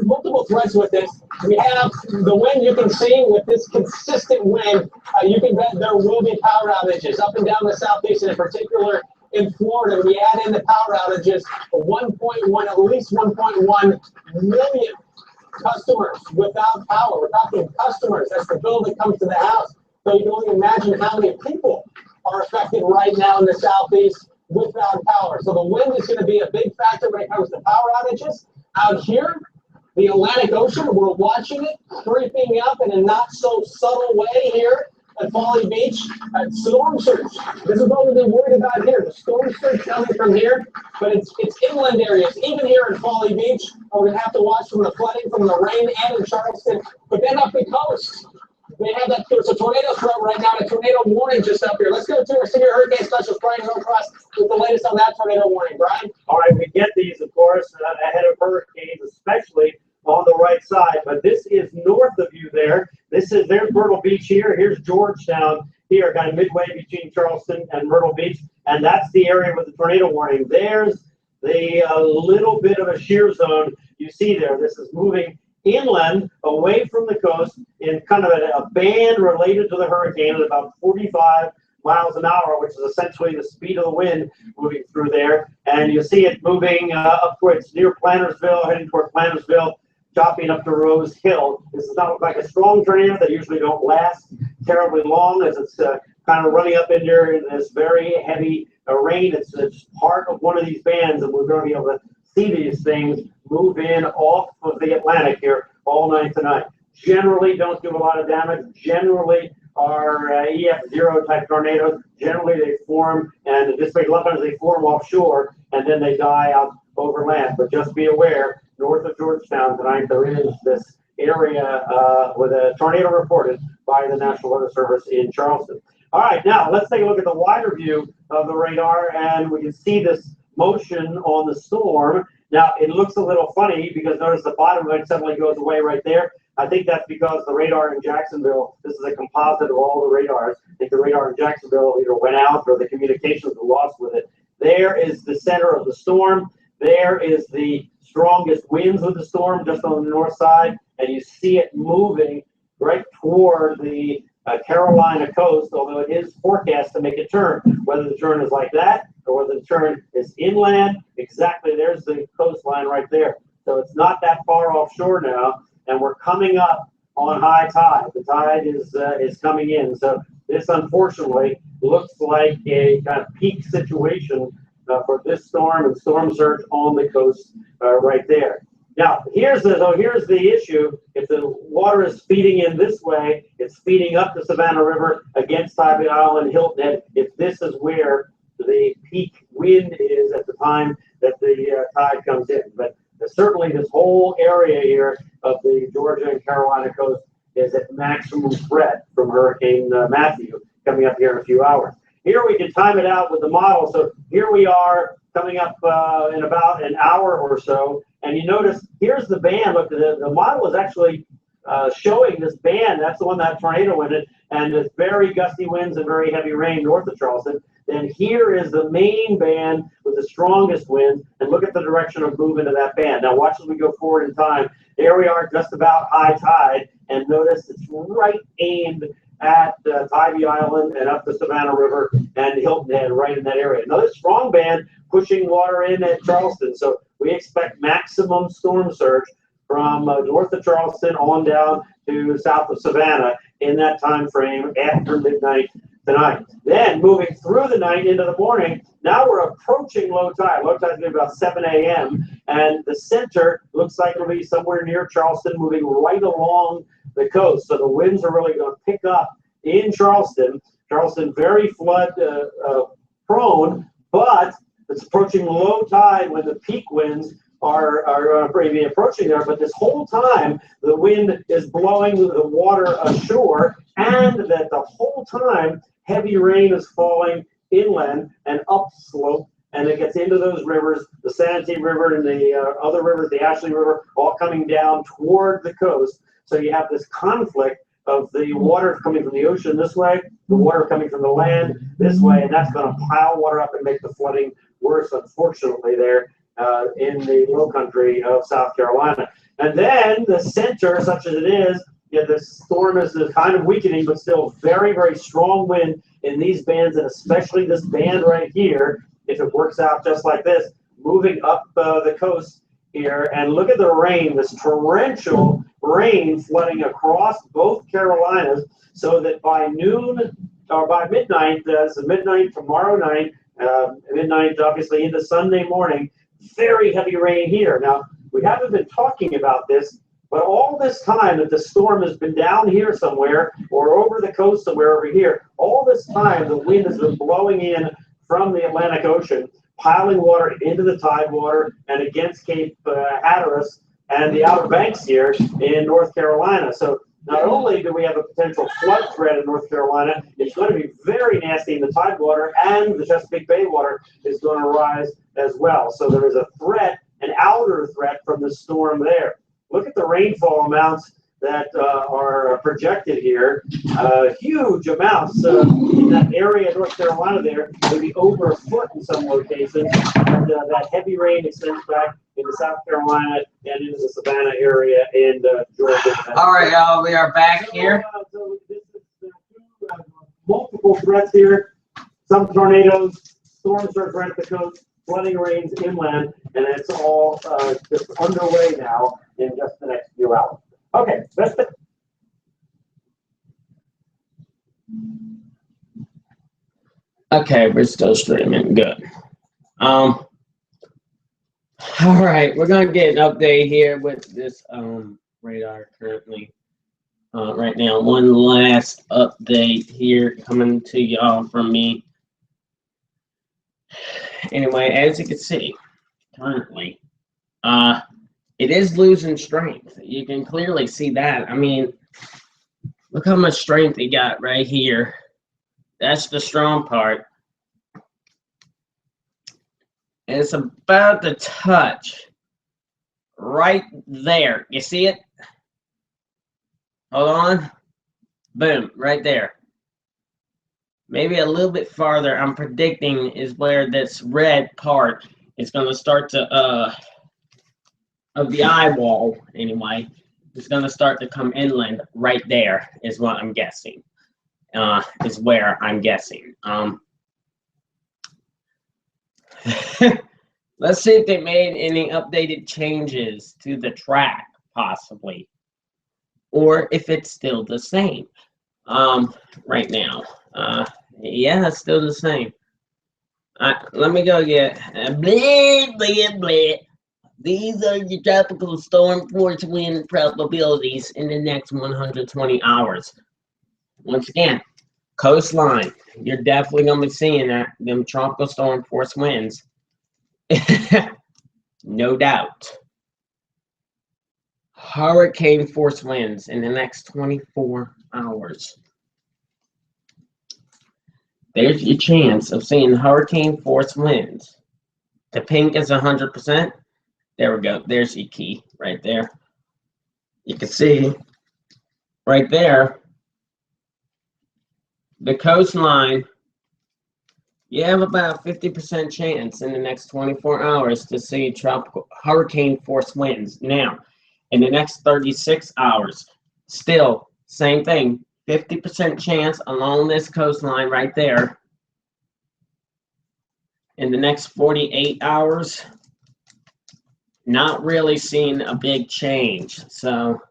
Multiple threats with this. We have the wind you can see with this consistent wind. You can bet there will be power outages up and down the southeast, and in particular in Florida. We add in the power outages, 1.1, at least 1.1 million customers without power. We're talking customers. That's the bill that comes to the house. So you can only imagine how many people are affected right now in the southeast without power. So the wind is going to be a big factor when it comes to power outages. Out here, the Atlantic Ocean, we're watching it creeping up in a not so subtle way here at Folly Beach. Storm surge. This is what we've been worried about here. The storm surge coming from here, but it's inland areas. Even here in Folly Beach, we're going to have to watch from the flooding, from the rain, and in Charleston. But then up the coast, they have that. There's a tornado threat right now, a tornado warning just up here. Let's go to our senior hurricane specialist, Brian Norcross, with the latest on that tornado warning. Brian? All right, we get these, of course, ahead of hurricanes, especially on the right side. But this is north of you there. There's Myrtle Beach here. Here's Georgetown here, kind of midway between Charleston and Myrtle Beach. And that's the area with the tornado warning. There's the little bit of a shear zone you see there. This is moving inland away from the coast in kind of a band related to the hurricane at about 45 miles an hour, which is essentially the speed of the wind moving through there. And you see it moving up towards near Plantersville, heading toward Plantersville, chopping up to Rose Hill. This does not look like a strong tornado. They usually don't last terribly long, as it's kind of running up in there in this very heavy rain. It's part of one of these bands, and we're going to be able to see these things move in off of the Atlantic here all night tonight. Generally don't do a lot of damage. Generally are EF0 type tornadoes. Generally they form, and this way a lot of times they form offshore and then they die out over land. But just be aware, north of Georgetown tonight there is this area with a tornado reported by the National Weather Service in Charleston. All right, now let's take a look at the wider view of the radar, and we can see this motion on the storm. Now, it looks a little funny because notice the bottom of it suddenly goes away right there. I think that's because the radar in Jacksonville, this is a composite of all the radars. I think the radar in Jacksonville either went out or the communications were lost with it. There is the center of the storm. There is the strongest winds of the storm just on the north side, and you see it moving right toward the Carolina coast, although it is forecast to make a turn. Whether the turn is like that or whether the turn is inland, exactly, there's the coastline right there. So it's not that far offshore now, and we're coming up on high tide. The tide is coming in. So this, unfortunately, looks like a kind of peak situation for this storm and storm surge on the coast right there. Now, here's the issue. If the water is feeding in this way, it's feeding up the Savannah River against Tybee Island, Hilton Head. If this is where the peak wind is at the time that the tide comes in. But certainly this whole area here of the Georgia and Carolina coast is at maximum threat from Hurricane Matthew coming up here in a few hours. Here we can time it out with the model. So here we are coming up in about an hour or so. And you notice here's the band. Look, the model is actually showing this band. That's the one that tornado went in. And it's very gusty winds and very heavy rain north of Charleston. Then here is the main band with the strongest wind. And look at the direction of movement of that band. Now watch as we go forward in time. There we are just about high tide. And notice it's right aimed at Tybee Island and up the Savannah River and Hilton Head, right in that area. Another strong band pushing water in at Charleston. So we expect maximum storm surge from north of Charleston on down to south of Savannah in that time frame after midnight tonight. Then moving through the night into the morning, now we're approaching low tide. Low tide is going to be about 7 a.m. and the center looks like it'll be somewhere near Charleston, moving right along the coast. So the winds are really going to pick up in Charleston. Charleston very flood prone, but it's approaching low tide when the peak winds are going to be approaching there. But this whole time, the wind is blowing the water ashore, and that the whole time, heavy rain is falling inland and upslope, and it gets into those rivers, the Santee River and the other rivers, the Ashley River, all coming down toward the coast. So you have this conflict of the water coming from the ocean this way, the water coming from the land this way, and that's going to pile water up and make the flooding worse, unfortunately, there in the low country of South Carolina. And then the center, such as it is, the storm is kind of weakening, but still very, very strong wind in these bands, and especially this band right here, if it works out just like this, moving up the coast here. And look at the rain, this torrential rain flooding across both Carolinas, so that by noon or by midnight, so midnight tomorrow night, midnight obviously into Sunday morning, very heavy rain here. Now, we haven't been talking about this, but all this time that the storm has been down here somewhere or over the coast somewhere over here, all this time the wind has been blowing in from the Atlantic Ocean, piling water into the tidewater and against Cape Hatteras and the Outer Banks here in North Carolina. So not only do we have a potential flood threat in North Carolina, it's going to be very nasty in the tidewater, and the Chesapeake Bay water is going to rise as well. So there is a threat, an outer threat from the storm there. Look at the rainfall amounts that are projected here. Huge amounts in that area of North Carolina there, maybe over a foot in some locations. And that heavy rain extends back into South Carolina and into the Savannah area and Georgia. All right, y'all, we are back here. So this is multiple threats here. Some tornadoes, storm surge right at the coast, flooding rains inland, and it's all just underway now in just the next few hours. Okay, that's it. Okay, we're still streaming. Good. All right, we're gonna get an update here with this radar currently. Right now, one last update here coming to y'all from me. Anyway, as you can see, currently, it is losing strength. You can clearly see that. I mean, look how much strength it got right here. That's the strong part. And it's about to touch right there. You see it? Hold on. Boom, right there. Maybe a little bit farther, I'm predicting, is where this red part is going to start to, of the eye wall, anyway, is going to start to come inland right there, is what I'm guessing, is where I'm guessing. Let's see if they made any updated changes to the track, possibly, or if it's still the same right now. Yeah, it's still the same. Let me go get blah, blah, blah. These are your tropical storm force wind probabilities in the next 120 hours. Once again, coastline, you're definitely going to be seeing that, them tropical storm force winds. No doubt. Hurricane force winds in the next 24 hours. There's your chance of seeing hurricane force winds. The pink is 100%. There we go. There's your key right there. You can see right there, the coastline, you have about 50% chance in the next 24 hours to see tropical hurricane force winds. Now, in the next 36 hours, still same thing, 50% chance along this coastline right there. In the next 48 hours, not really seeing a big change. So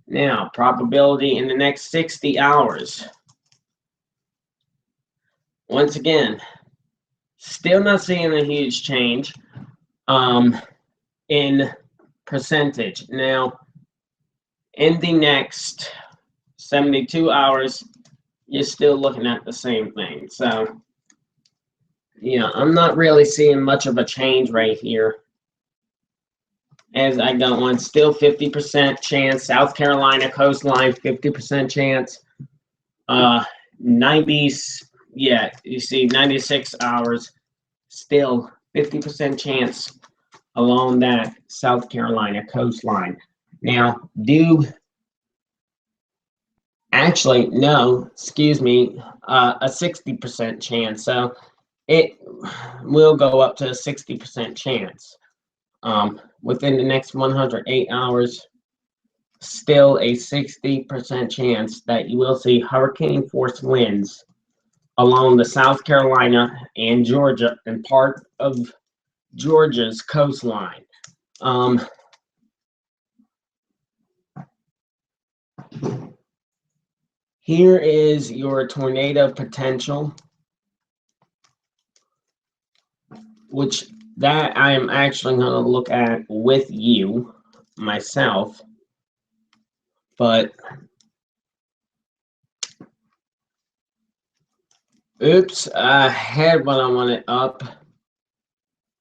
now probability in the next 60 hours. Once again, still not seeing a huge change in percentage. Now, in the next 72 hours, you're still looking at the same thing. So, yeah, I'm not really seeing much of a change right here. As I got one, still 50% chance. South Carolina coastline, 50% chance. 90s, yeah, you see 96 hours, still 50% chance along that South Carolina coastline. Now, excuse me, a 60% chance. So it will go up to a 60% chance. Within the next 108 hours, still a 60% chance that you will see hurricane force winds along the South Carolina and Georgia and part of Georgia's coastline. Here is your tornado potential, which that I am actually going to look at with you myself, but oops, I had what I wanted up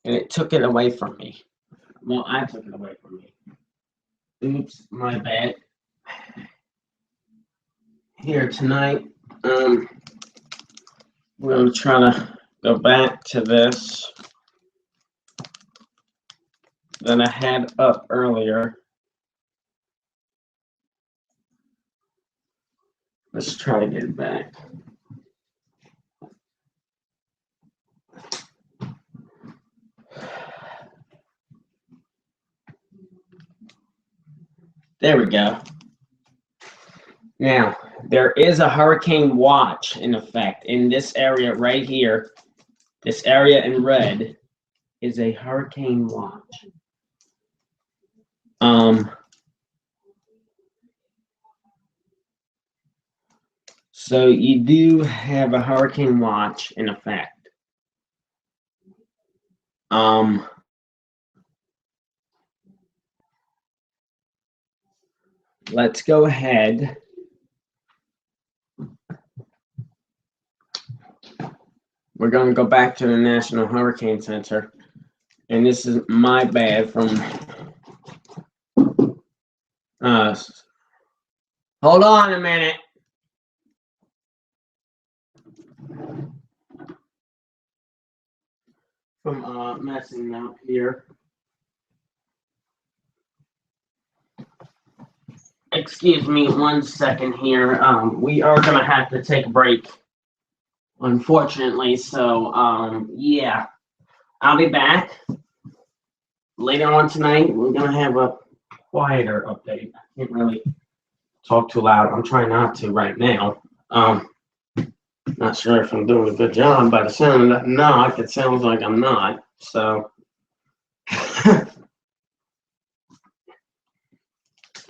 and it took it away from me. Well, I took it away from me. Oops, my bad. Here tonight, we'll try to go back to this that I had up earlier. Let's try to get it back. There we go. Now, there is a hurricane watch in effect in this area right here. This area in red is a hurricane watch. So you do have a hurricane watch in effect. Let's go ahead. We're going to go back to the National Hurricane Center. And this is my bad from hold on a minute. From messing up here. Excuse me 1 second here. We are going to have to take a break, unfortunately. So, yeah, I'll be back later on tonight. We're going to have a quieter update. I can't really talk too loud. I'm trying not to right now. Not sure if I'm doing a good job by the sound of that knock. It sounds like I'm not. So,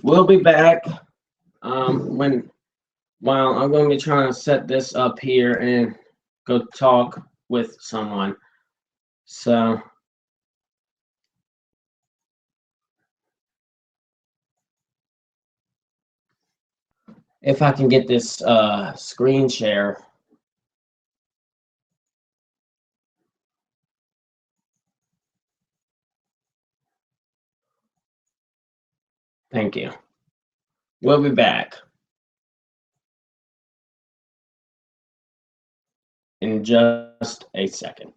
we'll be back while I'm going to be trying to set this up here and go talk with someone. So, if I can get this screen share. Thank you. We'll be back in just a second.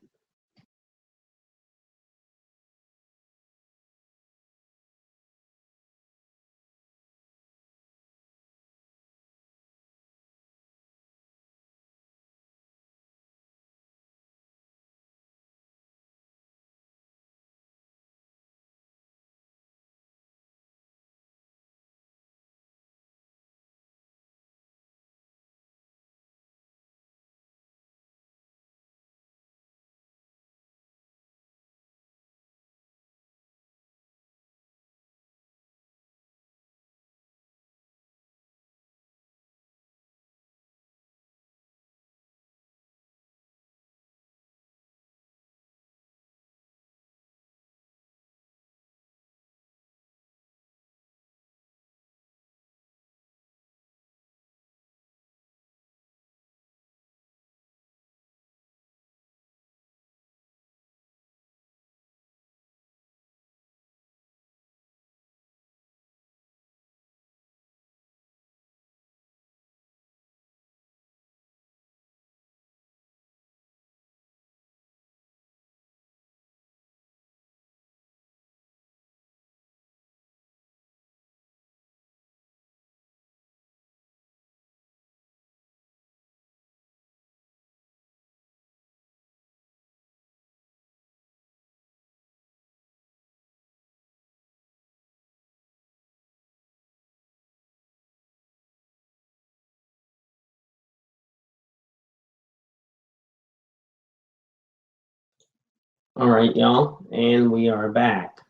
All right, y'all, and we are back.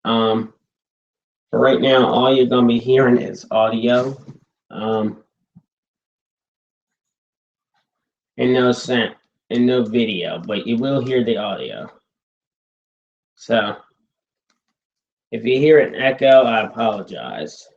For right now, all you're gonna be hearing is audio, and no sound and no video, but you will hear the audio. So if you hear an echo, I apologize.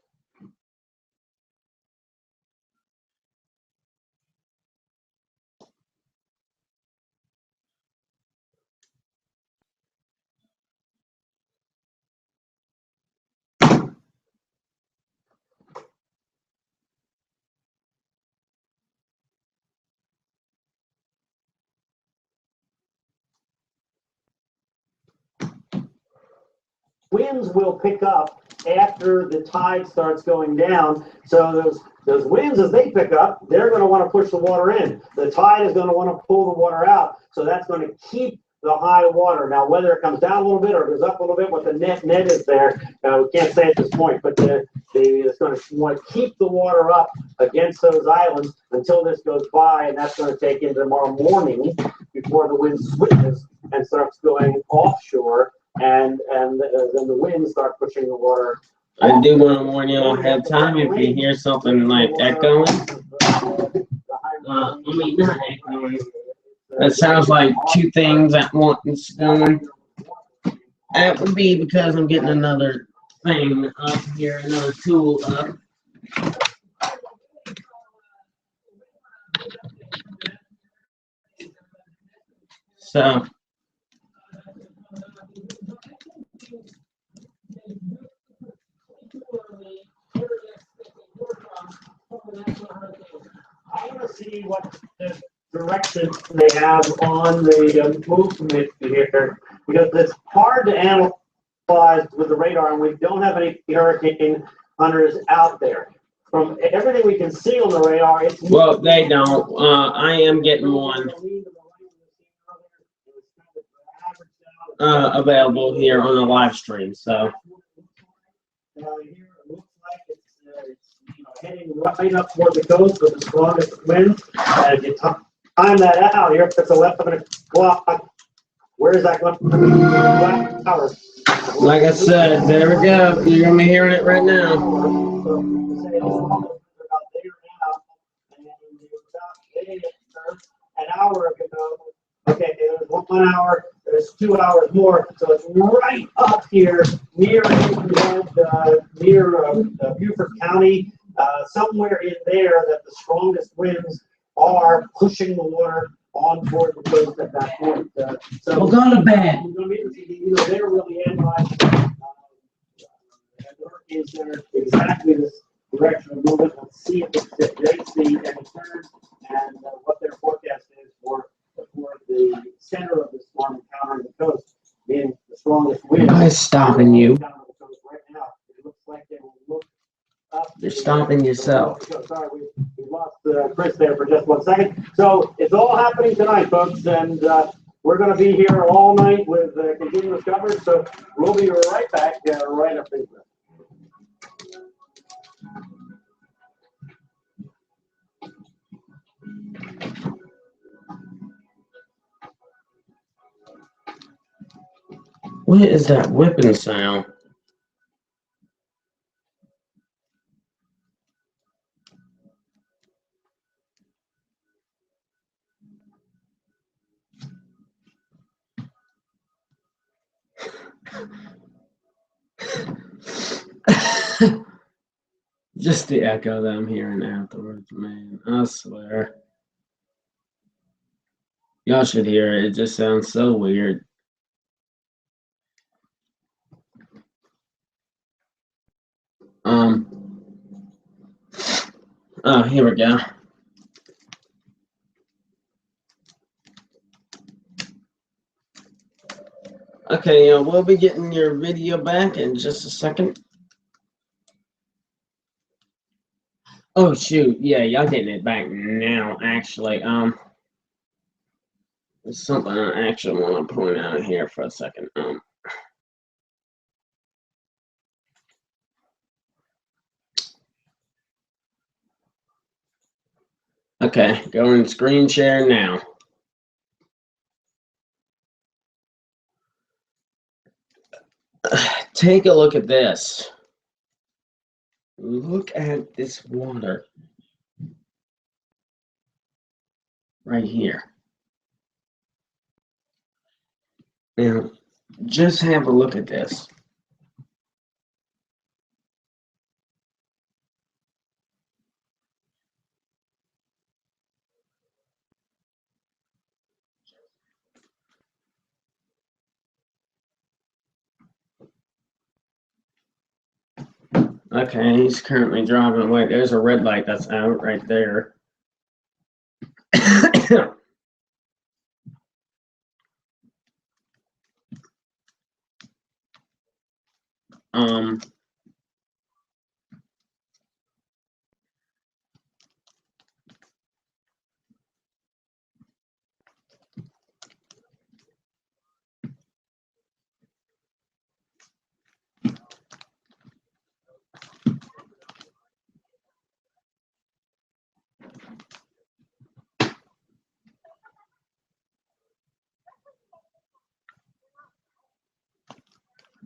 Winds will pick up after the tide starts going down. So those winds, as they pick up, they're going to want to push the water in. The tide is going to want to pull the water out. So that's going to keep the high water. Now, whether it comes down a little bit or goes up a little bit, what the net is there, we can't say at this point. But it's going to want to keep the water up against those islands until this goes by, and that's going to take into tomorrow morning before the wind switches and starts going offshore. And then the winds start pushing the water. I do want to warn you all ahead of time if you hear something like echoing. I mean, not echoing. That sounds like two things at once going. That would be because I'm getting another thing up here, another tool up. So. I want to see what the direction they have on the movement here, because it's hard to analyze with the radar, and we don't have any hurricane hunters out there. From everything we can see on the radar, it's well, they don't. I am getting one available here on the live stream. So. Heading right up toward the coast with the strongest winds. And if you time that out here, if it's 11 o'clock, where is that going to be? Hours. Like I said, there we go. You're going to be hearing it right now. An hour ago. Okay, there's 1 hour, there's 2 hours more, so it's right up here near Beaufort County. Somewhere in there that the strongest winds are pushing the water on toward the coast at that point. So we're going to bed. They're really analyzing the Hurricane Center exactly this direction of movement. Let's see if they see any turns and what their forecast is for the center of the storm encountering the coast, being the strongest wind. Why is stopping you? Right now, it looks like they will look. You're stopping yourself. Sorry, we lost Chris there for just 1 second. So it's all happening tonight, folks, and we're going to be here all night with continuous coverage. So we'll be right back right after this. What is that whipping sound? Just the echo that I'm hearing afterwards, man. I swear. Y'all should hear it. It just sounds so weird. Oh, here we go. Okay, we'll be getting your video back in just a second. Oh shoot, yeah, y'all getting it back now, actually. There's something I actually want to point out here for a second. Okay, go and screen share now. take a look at this. Look at this water right here. Now, just have a look at this. Okay, he's currently driving away. There's a red light that's out right there.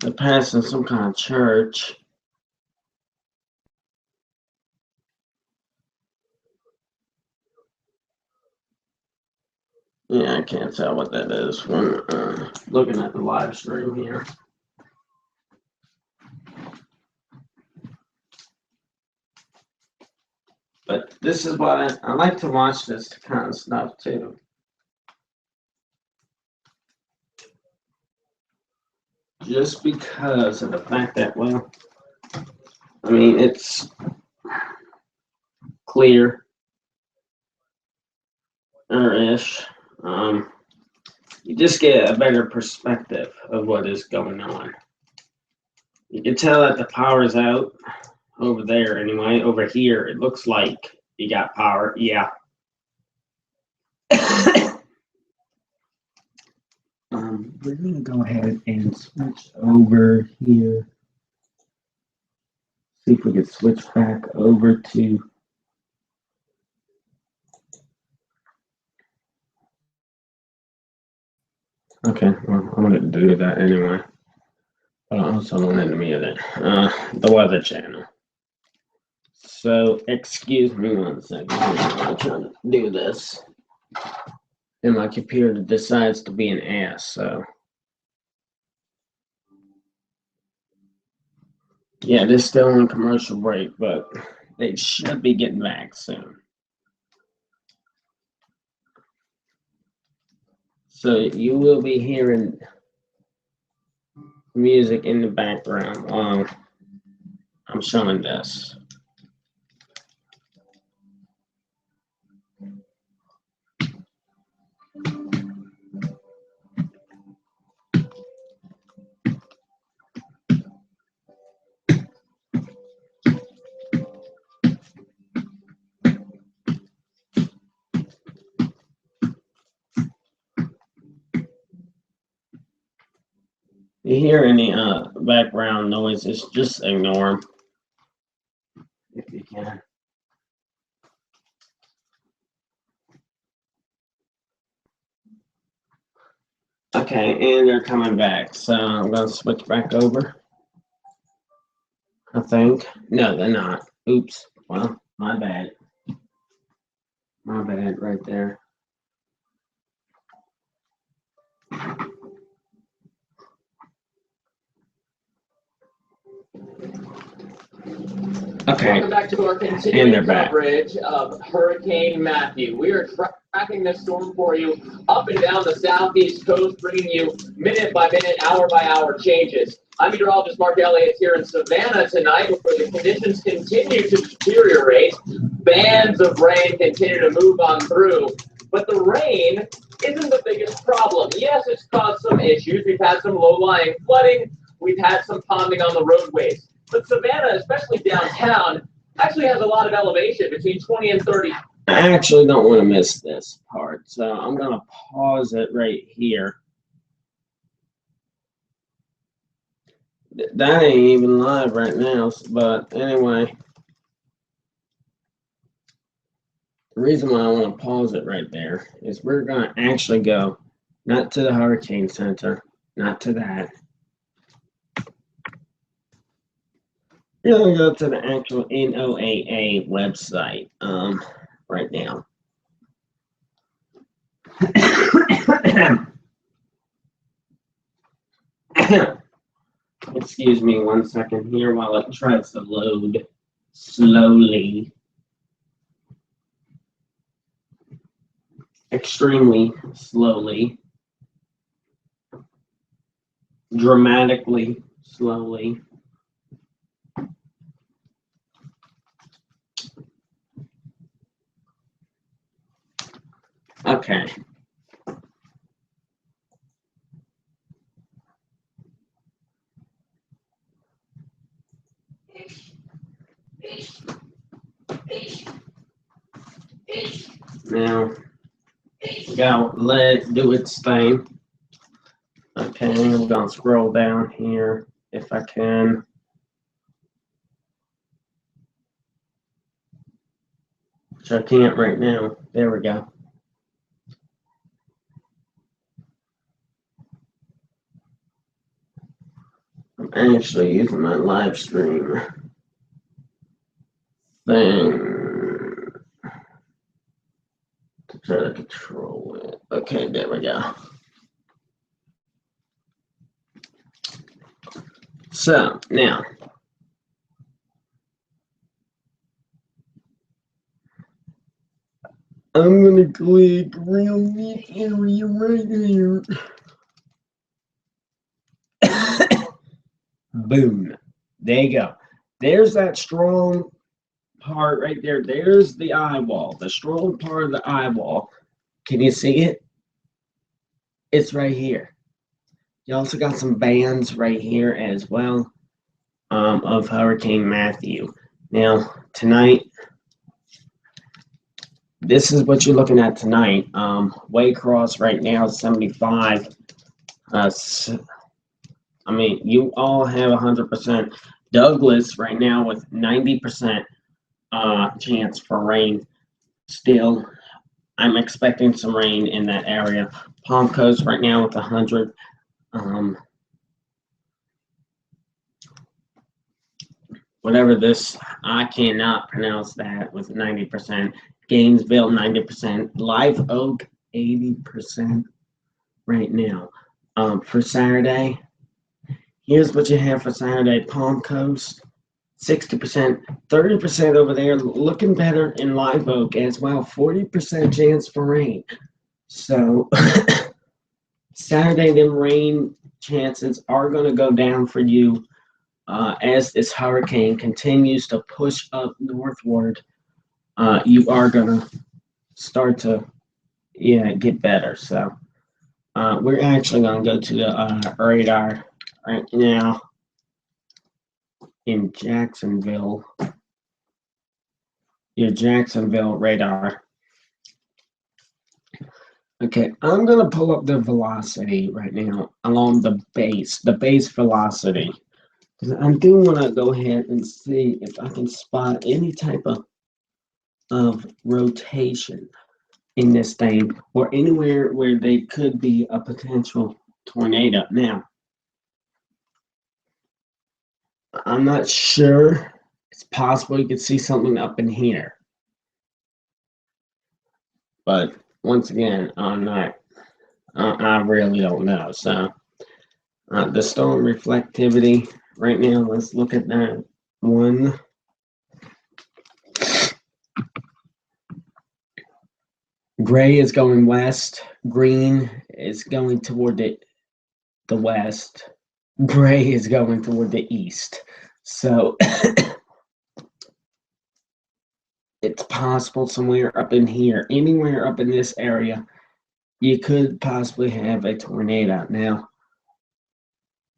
They're passing some kind of church. Yeah, I can't tell what that is from looking at the live stream here. But this is what I like to watch this kind of stuff too. Just because of the fact that, well, I mean, it's clear, or ish. You just get a better perspective of what is going on. You can tell that the power's out over there anyway. Over here, it looks like you got power. Yeah. We're going to go ahead and switch over here. See if we can switch back over to okay, well, I'm going to do that anyway. But I also wanted to mute it. The Weather Channel. So, excuse me one second. I'm trying to do this. And my computer decides to be an ass, so. Yeah, they're still on commercial break, but they should be getting back soon. So you will be hearing music in the background while I'm showing this. You hear any background noises, just ignore them if you can. Okay, and they're coming back, so I'm going to switch back over. I think. No, they're not. Oops. Well, my bad. My bad right there. Okay. Welcome back to our continuing coverage of Hurricane Matthew. We are tracking this storm for you up and down the southeast coast, bringing you minute by minute, hour by hour changes. I'm meteorologist Mark Elliott here in Savannah tonight, where the conditions continue to deteriorate. Bands of rain continue to move on through, but the rain isn't the biggest problem. Yes, it's caused some issues. We've had some low-lying flooding. We've had some ponding on the roadways. But Savannah, especially downtown, actually has a lot of elevation, between 20 and 30. I actually don't want to miss this part, so I'm going to pause it right here. That ain't even live right now, but anyway. The reason why I want to pause it right there is we're going to actually go, not to the Hurricane Center, not to that. We're gonna go to the actual NOAA website right now. Excuse me 1 second here while it tries to load slowly. Extremely slowly. Dramatically slowly. Okay. Now, gotta let it do its thing. Okay, I'm gonna scroll down here if I can. Which I can't right now. There we go. I'm actually using my live stream thing to try to control it. Okay, there we go. So now, I'm gonna click real neat area right here. Boom. There you go. There's that strong part right there. There's the eye wall, the strong part of the eye wall. Can you see it? It's right here. You also got some bands right here as well of Hurricane Matthew. Now, tonight, this is what you're looking at tonight. Waycross right now is 75. I mean, you all have 100%. Douglas right now with 90% chance for rain. Still, I'm expecting some rain in that area. Palm Coast right now with 100. Whatever this, I cannot pronounce that with 90%. Gainesville 90%. Live Oak 80% right now. For Saturday, here's what you have for Saturday. Palm Coast 60%, 30% over there, looking better in Live Oak as well. 40% chance for rain. So Saturday, them rain chances are going to go down for you as this hurricane continues to push up northward. You are going to start to get better. So we're actually going to go to the radar right now in Jacksonville. Your Jacksonville radar. Okay, I'm going to pull up the velocity right now along the base velocity. I do want to go ahead and see if I can spot any type of rotation in this thing or anywhere where they could be a potential tornado. Now, I'm not sure. It's possible you could see something up in here. But once again, I'm not, I really don't know. So the storm reflectivity right now, let's look at that one. Gray is going west. Green is going toward the west. Gray is going toward the east. So it's possible somewhere up in here, anywhere up in this area, you could possibly have a tornado. Now,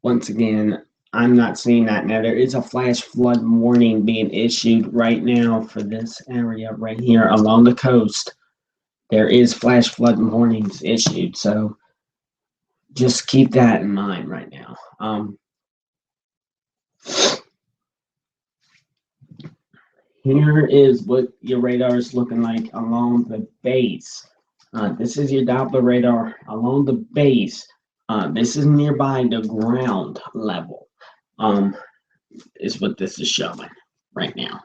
once again, I'm not seeing that. Now, there is a flash flood warning being issued right now for this area right here along the coast. There is flash flood warnings issued, so just keep that in mind right now. Here is what your radar is looking like along the base. This is your Doppler radar along the base. This is nearby the ground level. is what this is showing right now.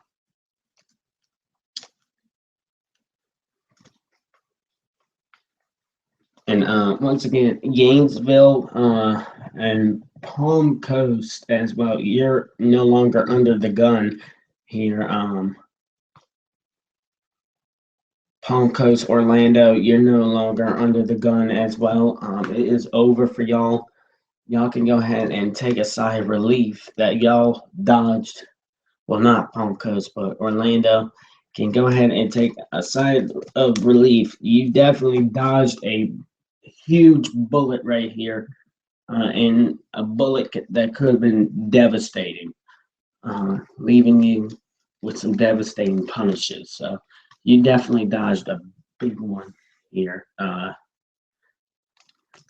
And once again, Gainesville and Palm Coast as well. You're no longer under the gun here. Palm Coast, Orlando, you're no longer under the gun as well. It is over for y'all. Y'all can go ahead and take a sigh of relief that y'all dodged. Well, not Palm Coast, but Orlando can go ahead and take a sigh of relief. You definitely dodged a huge bullet right here, and a bullet that could have been devastating, leaving you with some devastating punishes. So you definitely dodged a big one here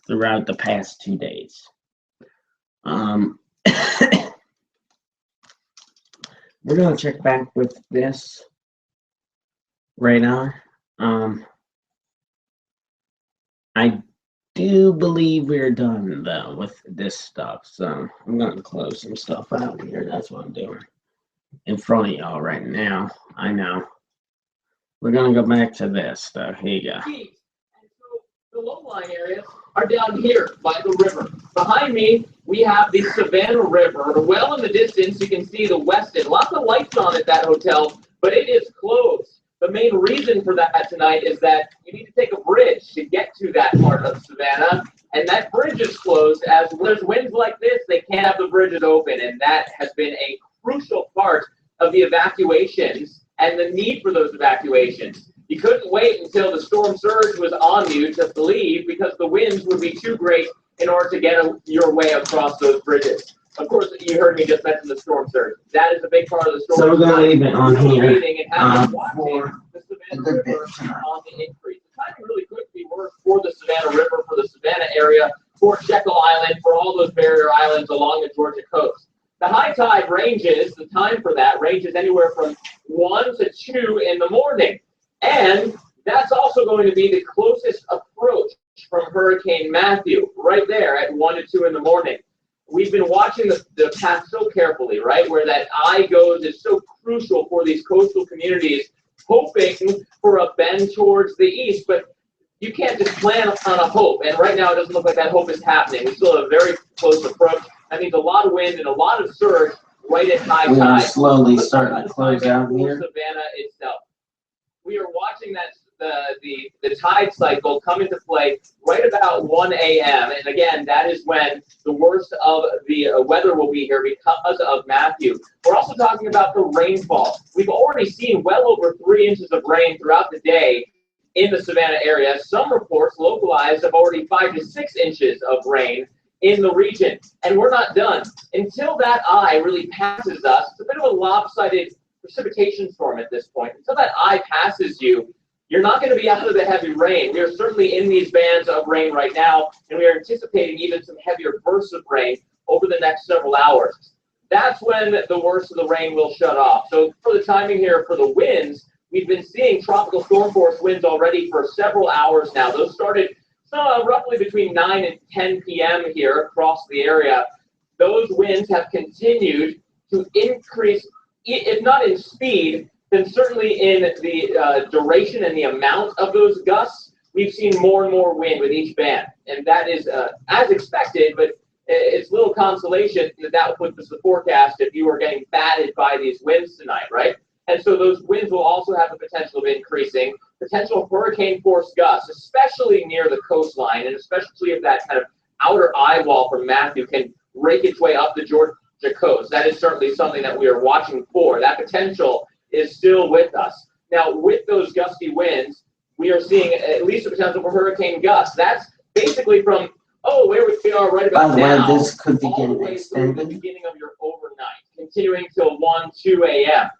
throughout the past 2 days. We're going to check back with this radar. I do believe we're done though with this stuff, so I'm going to close some stuff out here. That's what I'm doing in front of y'all right now. I know. We're going to go back to this though. Here you go. The low-lying areas are down here by the river. Behind me, we have the Savannah River. Well in the distance, you can see the Westin. Lots of lights on at that hotel, but it is closed. The main reason for that tonight is that you need to take a bridge to get to that part of Savannah, and that bridge is closed. As there's winds like this, they can't have the bridges open, and that has been a crucial part of the evacuations and the need for those evacuations. You couldn't wait until the storm surge was on you to leave because the winds would be too great in order to get your way across those bridges. Of course, you heard me just mention the storm surge. That is a big part of the storm. So we're going to leave it on here for a good bit on the increase. The timing really couldn't be worse for the Savannah River, for the Savannah area, for Jekyll Island, for all those barrier islands along the Georgia coast. The high tide ranges, the time for that ranges anywhere from 1 to 2 in the morning. And that's also going to be the closest approach from Hurricane Matthew, right there at 1 to 2 in the morning. We've been watching the path so carefully, right? Where that eye goes is so crucial for these coastal communities, hoping for a bend towards the east, but you can't just plan on a hope. And right now, it doesn't look like that hope is happening. We still have a very close approach. That means a lot of wind and a lot of surge right at high tide. We are slowly starting to close out here. Savannah itself. We are watching that the tide cycle come into play right about 1 a.m. And again, that is when the worst of the weather will be here because of Matthew. We're also talking about the rainfall. We've already seen well over 3 inches of rain throughout the day in the Savannah area. Some reports localized have already 5 to 6 inches of rain in the region. And we're not done. Until that eye really passes us, it's a bit of a lopsided precipitation storm at this point. Until that eye passes you, you're not going to be out of the heavy rain. We are certainly in these bands of rain right now, and we are anticipating even some heavier bursts of rain over the next several hours. That's when the worst of the rain will shut off. So for the timing here for the winds, we've been seeing tropical storm force winds already for several hours now. Those started roughly between 9 and 10 p.m. here across the area. Those winds have continued to increase, if not in speed, then certainly in the duration and the amount of those gusts. We've seen more and more wind with each band. And that is as expected, but it's little consolation that would put the forecast if you were getting battered by these winds tonight, right? And so those winds will also have the potential of increasing, potential hurricane force gusts, especially near the coastline, and especially if that kind of outer eye wall from Matthew can rake its way up the Georgia coast. That is certainly something that we are watching for. That potential is still with us. Now, with those gusty winds, we are seeing at least a potential for hurricane gusts. That's basically from, where we are right about now, By the way, this could be all the getting way through the extended. beginning of your overnight, continuing till 1, 2 a.m.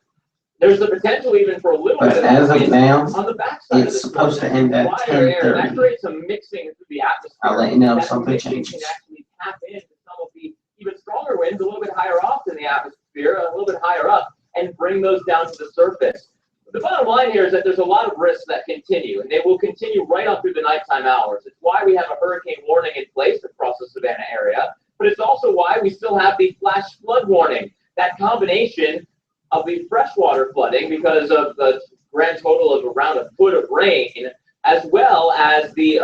There's the potential even for a little But bit as of wind now, on the backside of it's the supposed to end at quieter air. That 10:30. creates a mixing through the atmosphere. I'll let you know if That something mixing changes. can actually tap into some of the even stronger winds a little bit higher off in the atmosphere, a little bit higher up, and bring those down to the surface. But the bottom line here is that there's a lot of risks that continue, and they will continue right on through the nighttime hours. It's why we have a hurricane warning in place across the Savannah area, but it's also why we still have the flash flood warning that combination of the freshwater flooding because of the grand total of around a foot of rain, as well as the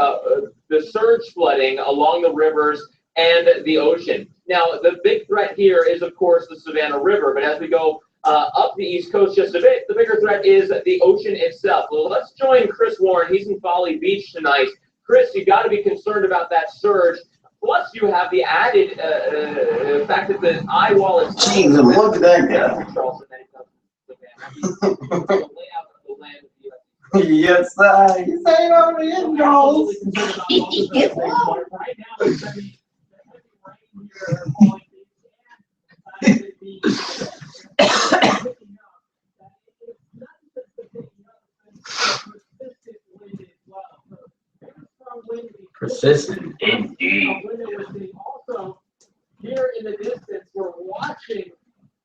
surge flooding along the rivers and the ocean. Now, the big threat here is, of course, the Savannah River, but as we go up the East Coast just a bit, the bigger threat is the ocean itself. Well, let's join Chris Warren. He's in Folly Beach tonight. Chris, you got to be concerned about that surge. Plus, you have the added fact that the eye wall is. Jesus, look at that guy. Yes, sir. You say it over here, Jones. Persistent indeed. Also, here in the distance, we're watching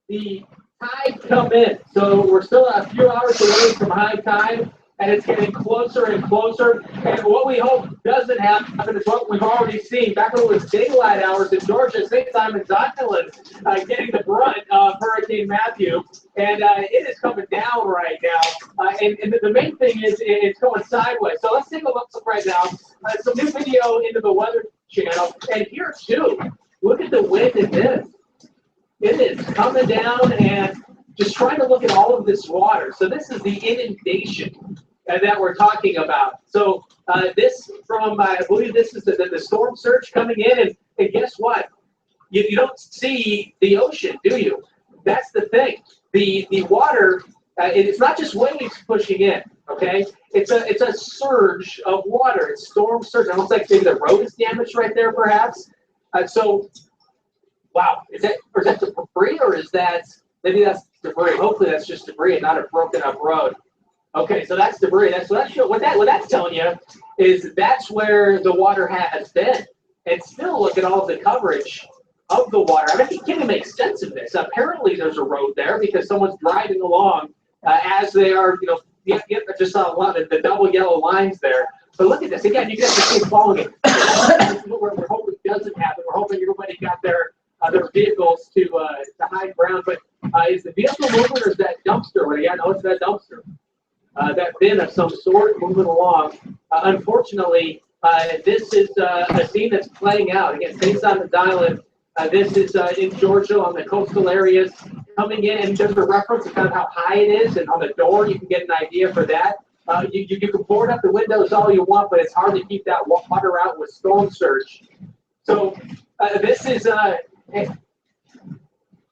the tide come in. So we're still a few hours away from high tide, and it's getting closer and closer. And what we hope doesn't happen is what we've already seen. Back when it was daylight hours in Georgia, St. Simon's Island getting the brunt of Hurricane Matthew. And it is coming down right now. And the main thing is it's going sideways. So let's take a look right now. Some new video into the Weather Channel. And here, too, look at the wind in this. It is coming down and just trying to look at all of this water. So this is the inundation that we're talking about. So this from, I believe this is the storm surge coming in. And guess what? You don't see the ocean, do you? That's the thing. The water, it's not just waves pushing in, okay? It's a surge of water. It's storm surge. It looks like maybe the road is damaged right there, perhaps. So, wow, is that debris, or is that, maybe that's debris. Hopefully that's just debris and not a broken up road. Okay, so that's debris. What that's telling you is that's where the water has been. And still look at all the coverage of the water. I mean, you can't even make sense of this. Apparently there's a road there because someone's driving along as they are, I just saw a lot of the double yellow lines there. But look at this. Again, you can have to keep following it. This is what we're hoping doesn't happen. We're hoping everybody got their vehicles to high ground. But is the vehicle moving, or is that dumpster? Well, yeah, no, it's that dumpster. That bin of some sort moving along. Unfortunately, this is a scene that's playing out. Again, St. Simon's Island. This is in Georgia on the coastal areas coming in, and there's a reference to kind of how high it is, and on the door you can get an idea for that. You can board up the windows all you want, but it's hard to keep that water out with storm surge. So this is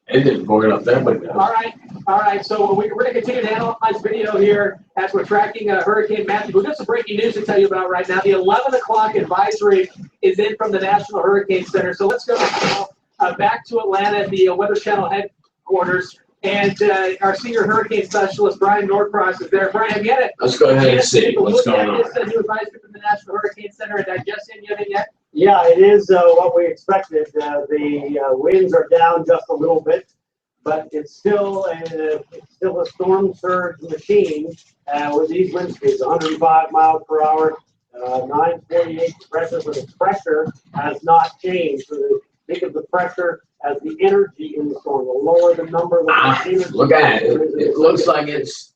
it didn't board up there, but all right. So we're going to continue to analyze video here as we're tracking Hurricane Matthew. We've got some breaking news to tell you about right now. The 11 o'clock advisory is in from the National Hurricane Center. So let's go back to Atlanta at the Weather Channel headquarters. And our senior hurricane specialist, Brian Norcross, is there. Brian, have you had it? Let's go ahead and see what's going on. This new advisory from the National Hurricane Center and digest any of it yet? Yeah, it is what we expected. The winds are down just a little bit, but it's still a storm surge machine with these wind speeds, 105 miles per hour, 948 pressure. So the pressure has not changed. So think of the pressure as the energy in the storm. The lower the number, look at it. It looks like it's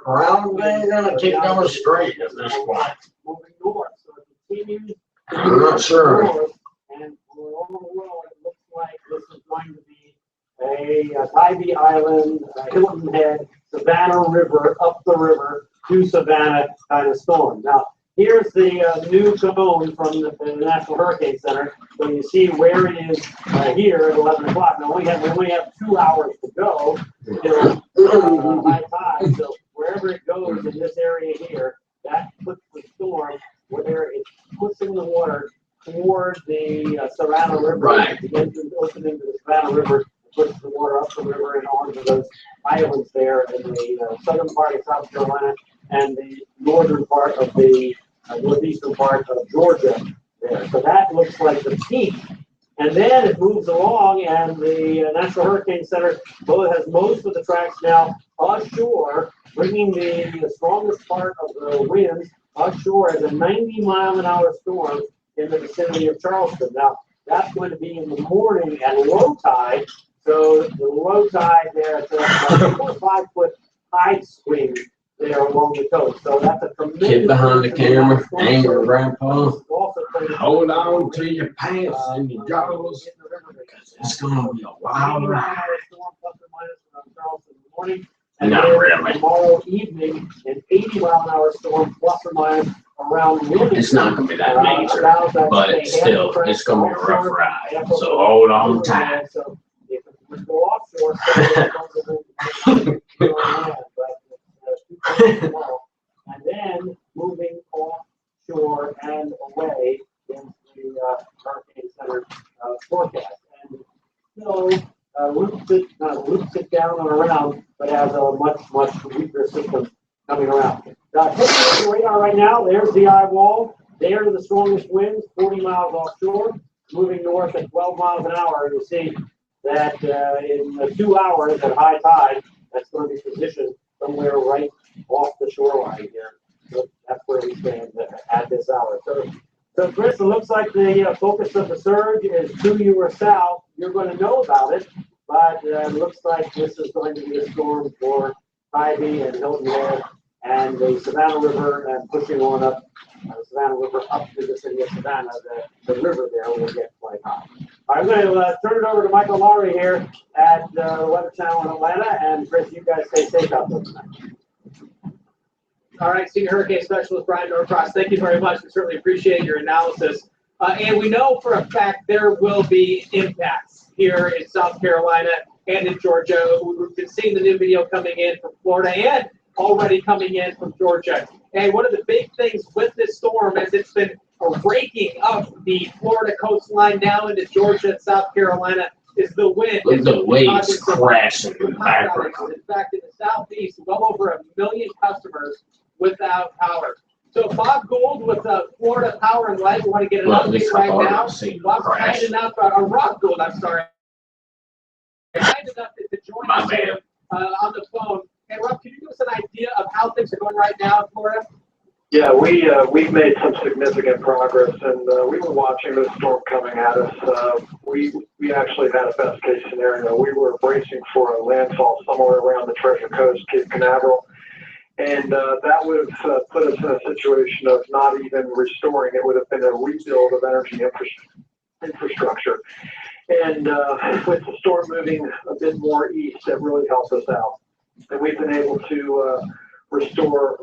probably going to keep going straight at this point. Moving north, so it continues. I'm not sure. And for all the world, it looks like this is going to be a Tybee Island, Hilton Head, Savannah River, up the river to Savannah kind of storm. Now, here's the new cone from the National Hurricane Center. So you see where it is here at 11 o'clock. Now, we only have 2 hours to go until high tide. So wherever it goes in this area here, that puts the storm where it's pushing the water toward the Savannah River. Right. The entrance opening to the Savannah River pushes the water up the river and onto those islands there in the southern part of South Carolina and the northern part of the northeastern part of Georgia there. So that looks like the peak. And then it moves along, and the National Hurricane Center has most of the tracks now ashore, bringing the strongest part of the winds ashore as a 90-mile-an-hour storm in the vicinity of Charleston. Now, that's going to be in the morning at low tide, So the low tide there, it's about 4 or 5 foot tide swing there along the coast. So that's a tremendous. Kid behind the camera, angry grandpa. Also Hold on to your pants and your jaws, because it's gonna be a wild ride. Not really. Tomorrow evening, an 80-mile-an-hour storm, plus or minus around Wilmington. It's not gonna be that major, but still, it's gonna be a rough ride. So hold on tight. So if it would go offshore, and then moving offshore and away into the Hurricane Center forecast. And still loops it down and around, but has a much weaker system coming around. Taking the radar right now, there's the eye wall. There are the strongest winds, 40 miles offshore, moving north at 12 miles an hour. You'll see that in 2 hours at high tide, that's going to be positioned somewhere right off the shoreline here. So that's where we stand at this hour. So Chris, it looks like the focus of the surge is to your south. You're going to know about it, but it looks like this is going to be a storm for Ivy and Hilton Head and the Savannah River, and pushing on up the Savannah River up to the city of Savannah. The river there will get quite high. I'm going to turn it over to Michael Lowry here at the Weather Channel in Atlanta. And Chris, you guys stay safe out there tonight. All right, Senior Hurricane Specialist Brian Norcross, thank you very much. We certainly appreciate your analysis. And we know for a fact there will be impacts here in South Carolina and in Georgia. We've been seeing the new video coming in from Florida and already coming in from Georgia. And one of the big things with this storm, as it's been raking up the Florida coastline down into Georgia and South Carolina, is the wind. Look at the waves crashing in the background. In fact, in the southeast, well over 1 million customers without power. So Bob Gould with Florida Power and Light, we want to get an update right now. Bob's kind enough, Rob Gould, I'm sorry. Kind enough to join us here on the phone. Hey, Rob, can you give us an idea of how things are going right now in Florida? Yeah, we've made some significant progress, and we were watching this storm coming at us. We actually had a best case scenario. We were bracing for a landfall somewhere around the Treasure Coast, Cape Canaveral, and that would have put us in a situation of not even restoring. It would have been a rebuild of energy infrastructure. And with the storm moving a bit more east, that really helped us out. And we've been able to restore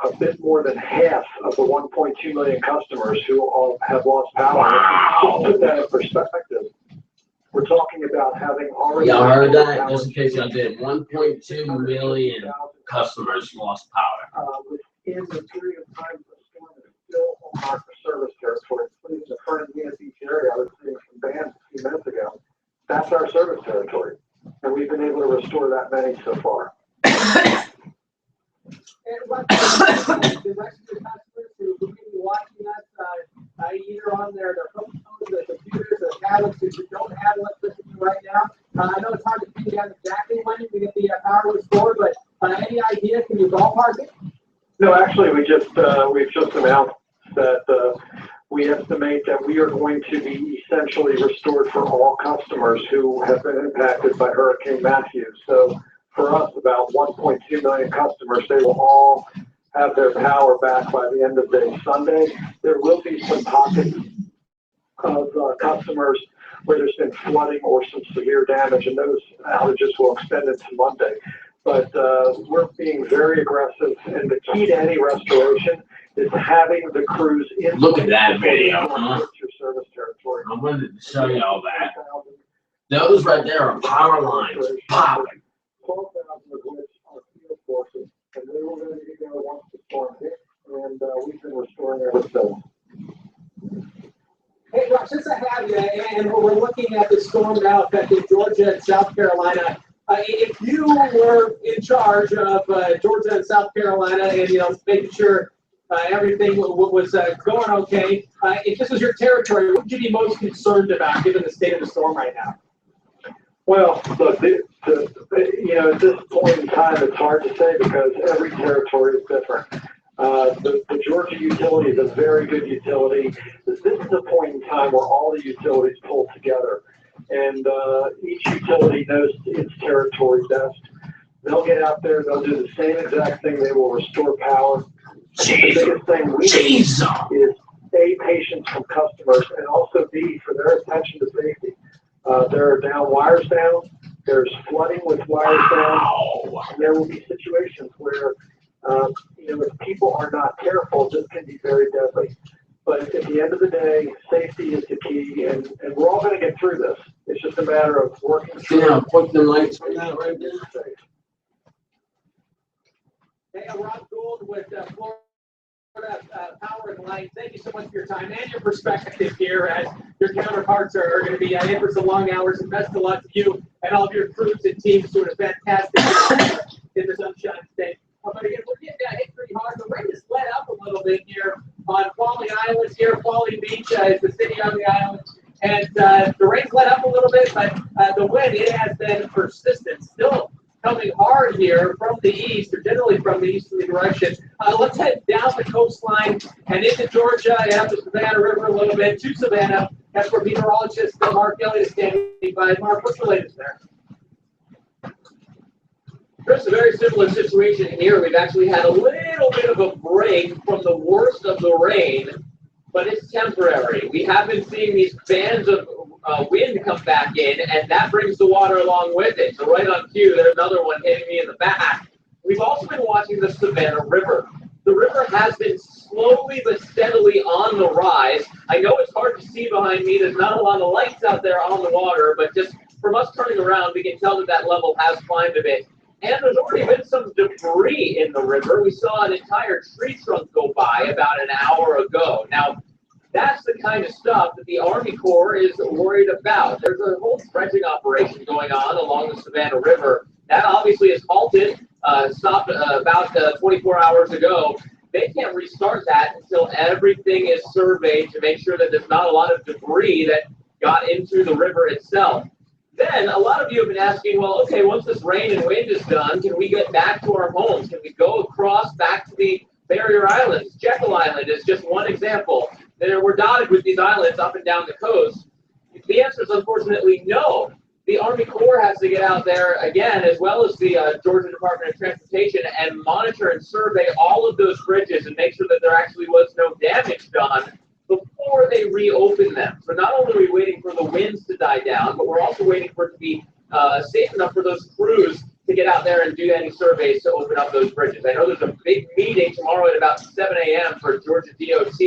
a bit more than half of the 1.2 million customers who all have lost power. Wow. To put that in perspective, we're talking about having already. Y'all heard that? Just in case y'all did, 1.2 million customers lost power. In the period of time the storm is still on our service territory, including the Fernandina Beach area. I was seeing some bands a few minutes ago. That's our service territory, and we've been able to restore that many so far. And what the rest of the customers who will be watching us either on their phones, their computers, their tablets, who don't have electricity right now. I know it's hard to pin down exactly when we get the power restored, but any idea? Can you ballpark it? No, actually, we've just announced that we estimate that we are going to be essentially restored for all customers who have been impacted by Hurricane Matthew. So for us, about 1.2 million customers, they will all have their power back by the end of day Sunday. There will be some pockets of customers where there's been flooding or some severe damage, and those outages will extend into Monday. But we're being very aggressive, and the key to any restoration is having the crews in. Look at that video. Your service territory. I wanted to show you all that. Those right there are power lines popping. 12,000 of which are field forces, and they were ready to go once the storm hit, and we've been restoring ever since. Hey, Rob, since I have you, and we're looking at the storm now affecting Georgia and South Carolina, if you were in charge of Georgia and South Carolina and, making sure everything was going okay, if this was your territory, what would you be most concerned about given the state of the storm right now? Well, look, at this point in time, it's hard to say because every territory is different. The Georgia utility is a very good utility. This is a point in time where all the utilities pull together. and each utility knows its territory best. They'll get out there, they'll do the same exact thing, they will restore power. The biggest thing we need is A, patience from customers, and also B, for their attention to safety. There are now wires down, there's flooding with wires down, and there will be situations where, if people are not careful, this can be very deadly. But at the end of the day, safety is the key, and we're all going to get through this. It's just a matter of working through. Yeah, put the lights on that right there. Hey, Rob Gould with Florida Power and Light. Thank you so much for your time and your perspective here, as your counterparts are going to be in for some long hours. And best of luck to you and all of your crews and teams doing a fantastic job in the Sunshine State. But again, we're getting hit pretty hard. The rain has let up a little bit here on Folly Island here. Folly Beach is the city on the island. And the rain's let up a little bit, but the wind, it has been persistent. Still coming hard here from the east, or generally from the easterly direction. Let's head down the coastline and into Georgia and up the Savannah River a little bit to Savannah. That's where meteorologist Mark Elliott is standing by. Mark, what's the latest there? Chris, a very similar situation here. We've actually had a little bit of a break from the worst of the rain, but it's temporary. We have been seeing these bands of wind come back in, and that brings the water along with it. So right on cue, there's another one hitting me in the back. We've also been watching the Savannah River. The river has been slowly but steadily on the rise. I know it's hard to see behind me. There's not a lot of lights out there on the water, but just from us turning around, we can tell that level has climbed a bit. And there's already been some debris in the river. We saw an entire tree trunk go by about an hour ago. Now, that's the kind of stuff that the Army Corps is worried about. There's a whole dredging operation going on along the Savannah River. That obviously is halted, stopped about 24 hours ago. They can't restart that until everything is surveyed to make sure that there's not a lot of debris that got into the river itself. Then a lot of you have been asking, well, okay, once this rain and wind is done, can we get back to our homes? Can we go across back to the barrier islands? Jekyll Island is just one example. We're dotted with these islands up and down the coast. The answer is unfortunately no. The Army Corps has to get out there again, as well as the Georgia Department of Transportation, and monitor and survey all of those bridges and make sure that there actually was no damage done before they reopen them. So not only are we waiting for the winds to die down, but we're also waiting for it to be safe enough for those crews to get out there and do any surveys to open up those bridges. I know there's a big meeting tomorrow at about 7 a.m. for Georgia DOT.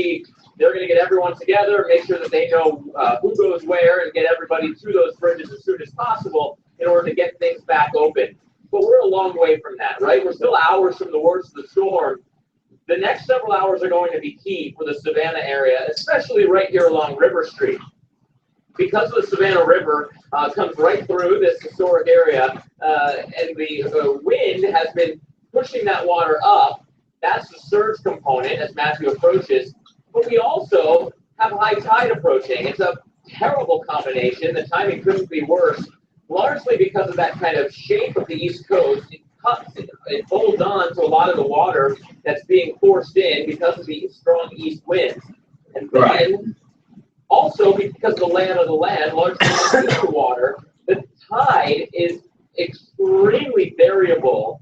They're going to get everyone together, make sure that they know who goes where, and get everybody through those bridges as soon as possible in order to get things back open. But we're a long way from that, right? We're still hours from the worst of the storm. The next several hours are going to be key for the Savannah area, especially right here along River Street. Because the Savannah River comes right through this historic area, and the wind has been pushing that water up, that's the surge component as Matthew approaches. But we also have high tide approaching. It's a terrible combination. The timing couldn't be worse, largely because of that kind of shape of the East Coast. It holds on to a lot of the water that's being forced in because of the strong east winds. And then, also because of the land of the land, largely because of the water, the tide is extremely variable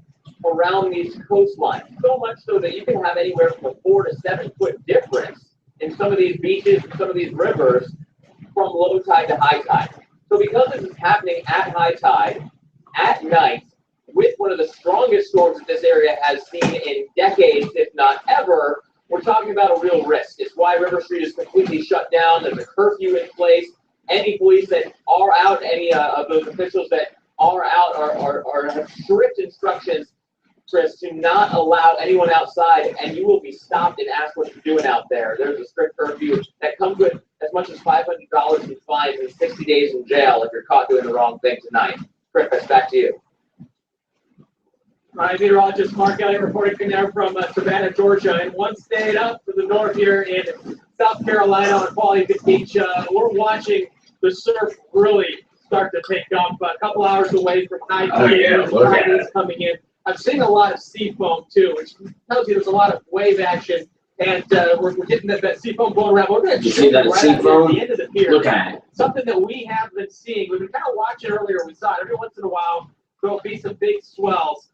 around these coastlines. So much so that you can have anywhere from a 4 to 7 foot difference in some of these beaches and some of these rivers from low tide to high tide. So because this is happening at high tide, at night, with one of the strongest storms that this area has seen in decades, if not ever, we're talking about a real risk. It's why River Street is completely shut down. There's a curfew in place. Any police that are out, any of those officials that are out have strict instructions, Chris, to not allow anyone outside, and you will be stopped and asked what you're doing out there. There's a strict curfew that comes with as much as $500 in fines and 60 days in jail if you're caught doing the wrong thing tonight. Chris, that's back to you. All right, meteorologist Mark Elliott reporting from there from Savannah, Georgia. And one stayed up to the north here in South Carolina on Folly Beach. We're watching the surf really start to take up. A couple hours away from high tide coming in. I'm seeing a lot of sea foam too, which tells you there's a lot of wave action And we're getting that sea foam going around. We're going to You see that sea foam? the end of the pier. Look at it. Something that we have been seeing. We've been kind of watching earlier. We saw it every once in a while. There'll be some big swells.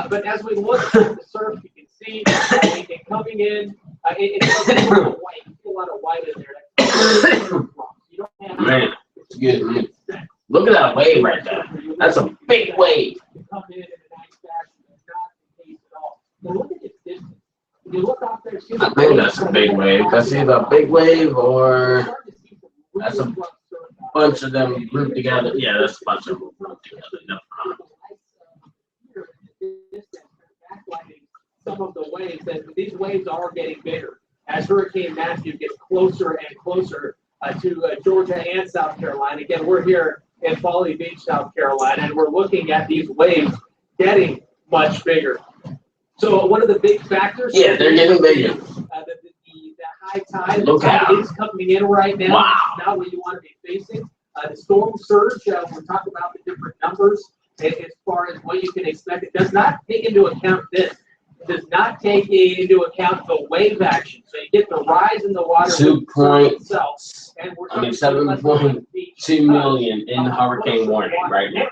But as we look at the surf, you can see it coming in. It's a lot of white. You see a lot of white in there. You don't have Man, excuse me. Look at that wave right there. That's a big wave. come in a nice fashion. That's not the case at all. Now look at its distance. If you look off there, see I think that's a big wave. That's either a big wave or that's a bunch of them grouped together. Yeah, that's a bunch of them grouped together. No. Some of the waves, that these waves are getting bigger as Hurricane Matthew gets closer and closer to Georgia and South Carolina. Again, we're here in Folly Beach, South Carolina, and we're looking at these waves getting much bigger. So one of the big factors. Yeah, they're getting bigger. The high tide. Look out. Is coming in right now. Wow. Not what you want to be facing. The storm surge. We'll talk about the different numbers as far as what you can expect. It does not take into account this. It does not take into account the wave action. So you get the rise in the water. 7.2 million in the hurricane warning right now.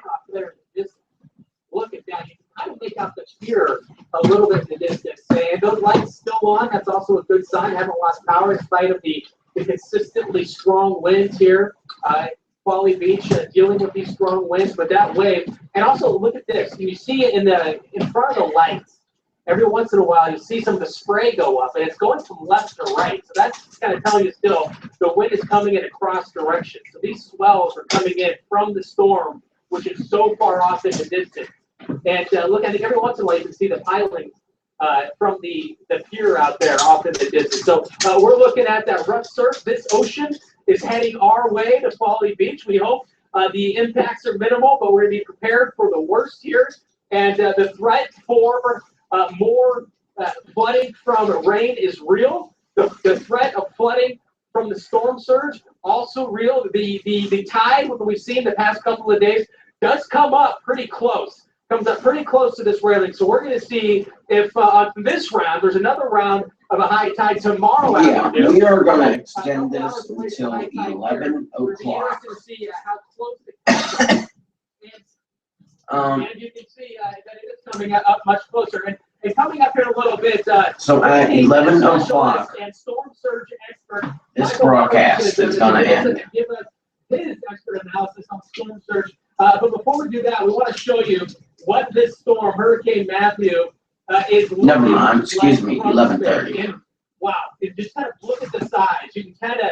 Look at that. You can kind of make out the pier a little bit in the distance. And those lights still on. That's also a good sign. Haven't lost power in spite of the consistently strong winds here. Folly Beach dealing with these strong winds, but that wave. And also look at this. Can you see it in front of the lights? Every once in a while, you see some of the spray go up, and it's going from left to right. So that's kind of telling you still the wind is coming in across directions. So these swells are coming in from the storm, which is so far off in the distance. And look, I think every once in a while you can see the piling from the pier out there off in the distance. So we're looking at that rough surf. This ocean is heading our way to Folly Beach. We hope the impacts are minimal, but we're going to be prepared for the worst here. And the threat for more flooding from rain is real. The threat of flooding from the storm surge also real. The tide, what we've seen the past couple of days, does come up pretty close. Comes up pretty close to this railing. So we're going to see if on this round, there's another round of a high tide tomorrow. Yeah, we are going to extend this until 11 o'clock. To see how close it And you can see that it is coming up much closer. And coming up here a little bit. So at 11 o'clock, and storm surge expert, this broadcast is going to end. Give us his expert analysis on storm surge. But before we do that, we want to show you what this storm, Hurricane Matthew, is. Never mind. Excuse me. 11:30. Wow! And just kind of look at the size. You can kind of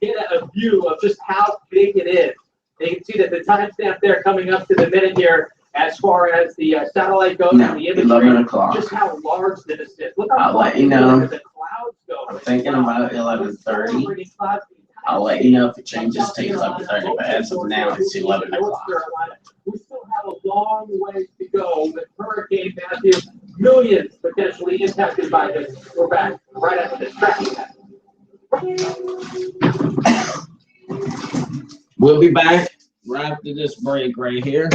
get a view of just how big it is. And you can see that the timestamp there coming up to the minute here, as far as the satellite goes, No, and the imagery, 11 o'clock. just how large this is. Look how I'll let you far know. the clouds go. I'm thinking about 11:30. I'll let you know if it changes to 11:30, but as of now, it's 11 o'clock. We still have a long way to go with Hurricane Matthew. Millions potentially impacted by this. We're back right after this tracking that. We'll be back right after this break right here.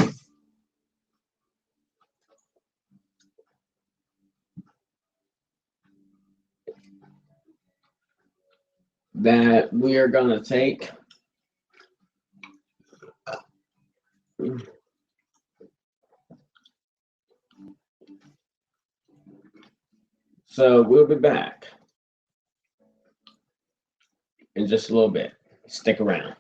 That we are going to take. So we'll be back in just a little bit. Stick around.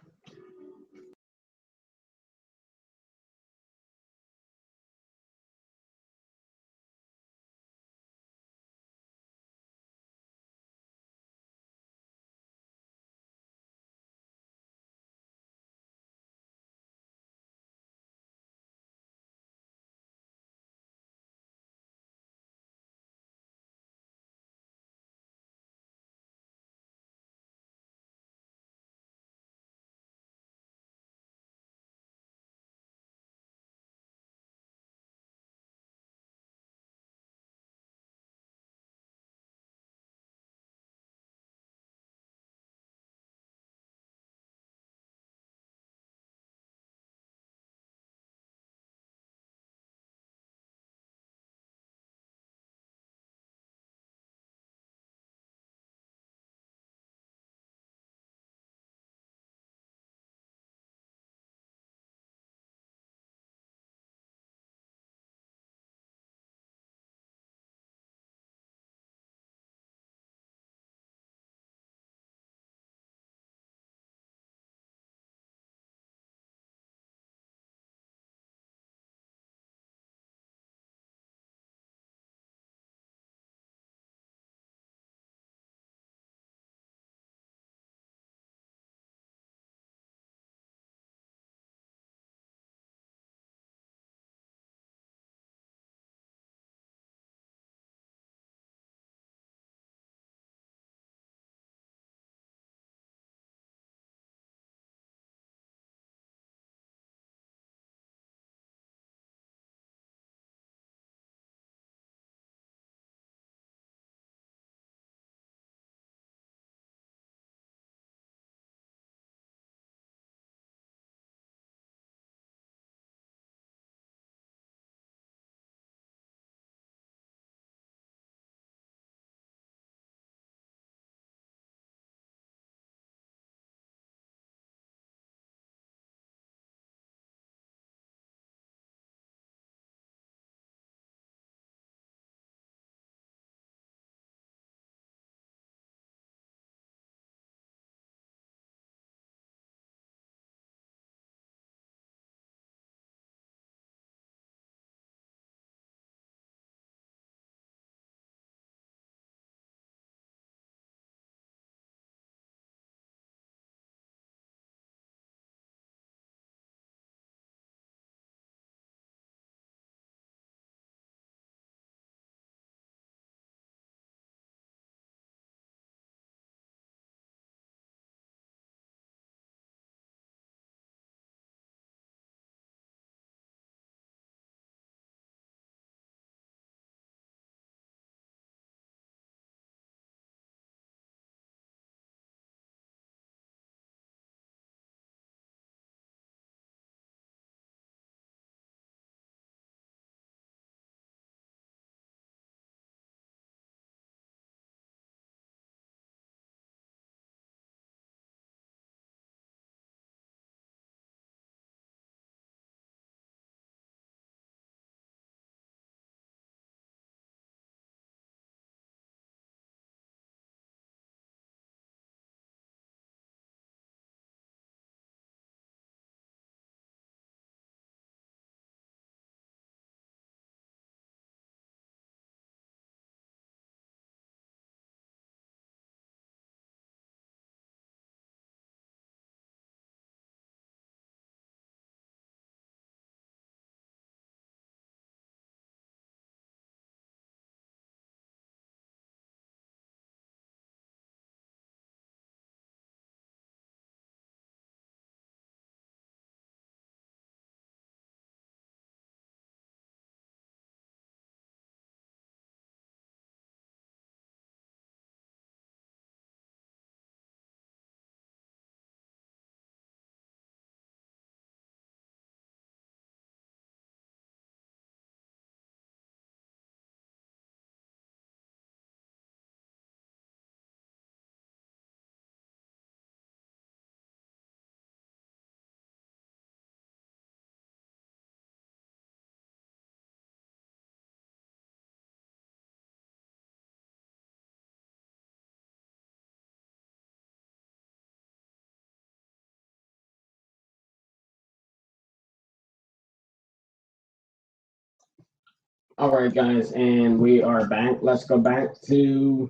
All right, guys, and we are back. Let's go back to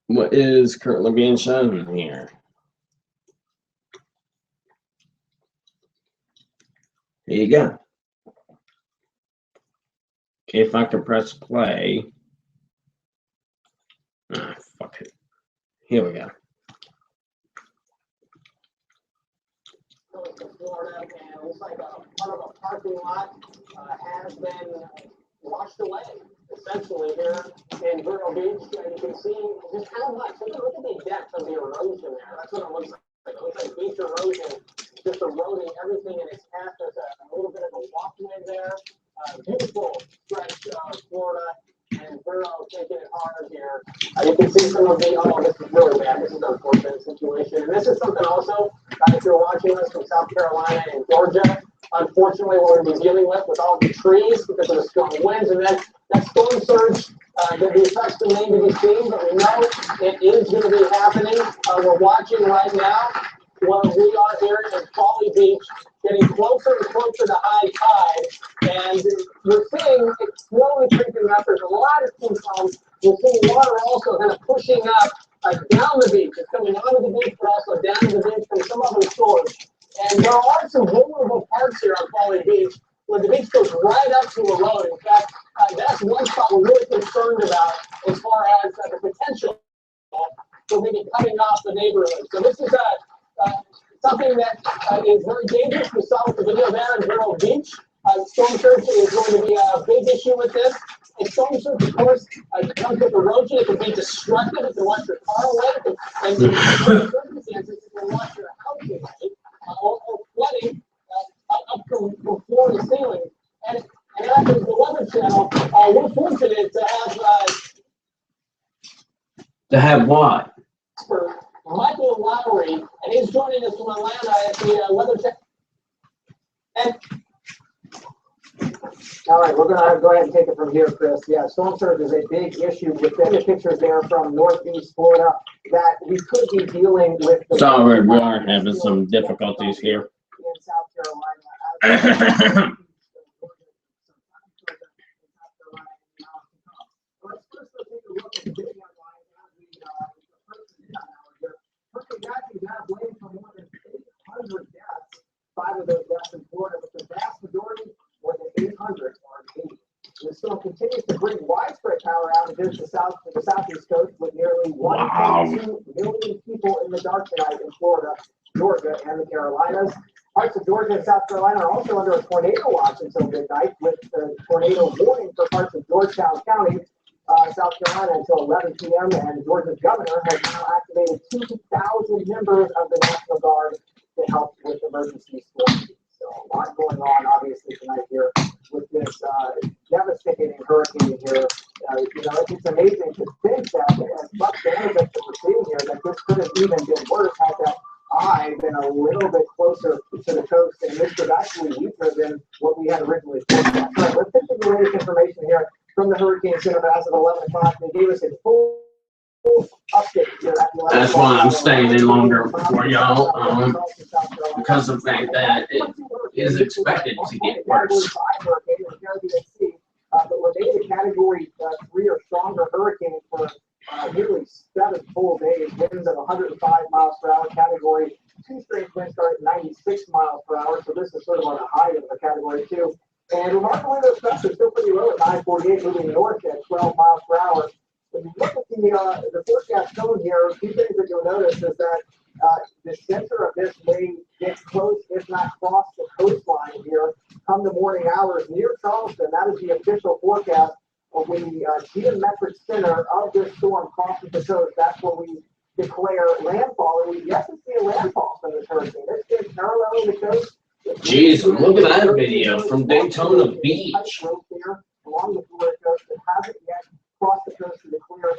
what is currently being shown here. Here you go. If I can press play. Ah, fuck it. Here we go. Florida, and it looks like a part of a parking lot has been washed away, essentially, here in Vero Beach. And you can see just how much. Look at the depth of the erosion there. That's what it looks like. It looks like beach erosion, just eroding everything in its path. There's a little bit of a walkway there. Beautiful stretch of Florida and Vero taking it hard here. You can see some of the, oh, this is really bad. This is an unfortunate situation. And this is something also, if you're watching us from South Carolina and Georgia, unfortunately, we're going to be dealing with all the trees because of the strong winds. And then that storm surge, the effects remain to be seen, but we know it is going to be happening. We're watching right now where we are here in Folly Beach, getting closer and closer to high tide. And we're seeing it slowly creeping up. There's a lot of steam columns. We're seeing water also kind of pushing up down the beach. It's coming onto the beach, but also down to the beach from some other source. And there are some vulnerable parts here on Folly Beach where the beach goes right up to a road. In fact, that's one spot we're really concerned about as far as the potential for maybe cutting off the neighborhood. So this is something that is very dangerous. We saw with the video there in Vero Beach. Storm surge is going to be a big issue with this. And storm surge, of course, comes with erosion. It can be destructive. It can wash your car away. And in certain circumstances, it can wash your house away. Or flooding up from floor to ceiling. And after the Weather Channel, we're fortunate To have what? expert Michael Lowry, and he's joining us from Atlanta at the Weather Channel. And all right, we're going to go ahead and take it from here, Chris. Yeah, storm surge is a big issue with the pictures there from northeast Florida that we could be dealing with. Sorry, we are having some difficulties here. In South Carolina. Matthew got away from more than 800 deaths, 5 of those deaths in Florida, but the vast majority, more than 800, are in Haiti. The storm continues to bring widespread power outages to the southeast coast, with nearly 1.2 million people in the dark tonight in Florida, Georgia, and the Carolinas. Parts of Georgia and South Carolina are also under a tornado watch until midnight, with the tornado warning for parts of Georgetown County, South Carolina, until 11 p.m. And Georgia's governor has now activated 2,000 members of the National Guard to help with emergency storm teams. So a lot going on, obviously, tonight here with this devastating hurricane here. It's amazing to think that as much damage that we're seeing here, that this could have even been worse had that eye been a little bit closer to the coast, and this was actually weaker than what we had originally forecast. All right, let's take the latest information here from the Hurricane Center as of 11 o'clock. They gave us a full update here at 11 o'clock. That's why I'm staying in longer for y'all, because of the fact that it is expected to get worse. But when they made a Category 3 or stronger hurricane for nearly 7 full days, winds of 105 miles per hour, Category 2 strength winds start at 96 miles per hour. So this is sort of on the high of a Category 2. And remarkably, those gusts are still pretty low at 948, moving north at 12 miles per hour. When you look at the forecast shown here, a few things that you'll notice is that the center of this may get close, if not cross the coastline here, come the morning hours near Charleston. That is the official forecast of when the geometric center of this storm crosses the coast. That's when we declare landfall. And we've yet to see a landfall from this hurricane. It's been paralleling the coast. Jeez, look at that video from Daytona Beach. Along the Florida coast that hasn't yet crossed the coast to declare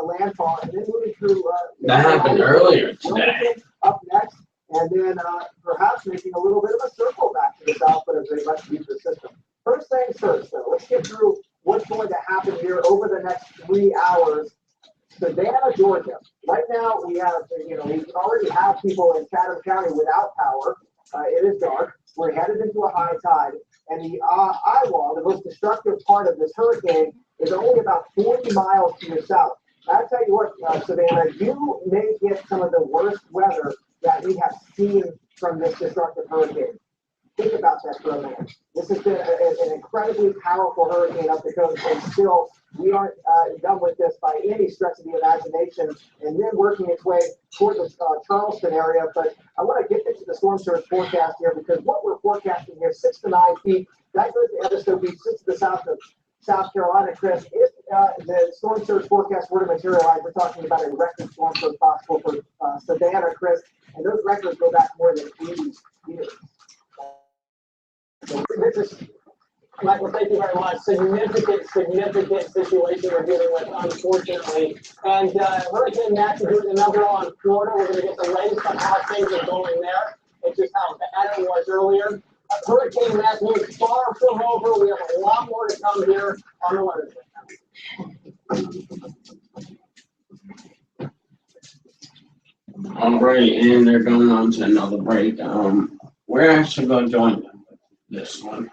a landfall, and then moving through. That happened earlier today. Up next, and then perhaps making a little bit of a circle back to the south, but as a much deeper system. First things first, though, let's get through what's going to happen here over the next 3 hours. Savannah, Georgia. Right now, we have, we already have people in Chatham County without power. It is dark. We're headed into a high tide. And the eye wall, the most destructive part of this hurricane, is only about 40 miles to your south. I tell you what, Savannah, you may get some of the worst weather that we have seen from this destructive hurricane. Think about that for a minute. This has been an incredibly powerful hurricane up the coast, and still we aren't done with this by any stretch of the imagination, and then working its way toward the Charleston area. But I want to get into the storm surge forecast here, because what we're forecasting here, 6 to 9 feet, that goes to Edisto Beach, sits to the south of South Carolina, Chris. If the storm surge forecast were to materialize, we're talking about a record storm surge possible for Savannah, Chris, and those records go back more than 80 years. So this is, Michael, thank you very much. Significant situation we're dealing with, unfortunately. And Hurricane Matthew doing the number on Florida. We're going to get the latest on how things are going there. It's just how bad it was earlier. Hurricane Matthew is far from over. We have a lot more to come here on the weather. All right, and they're going on to another break. We're actually going to join them with this one.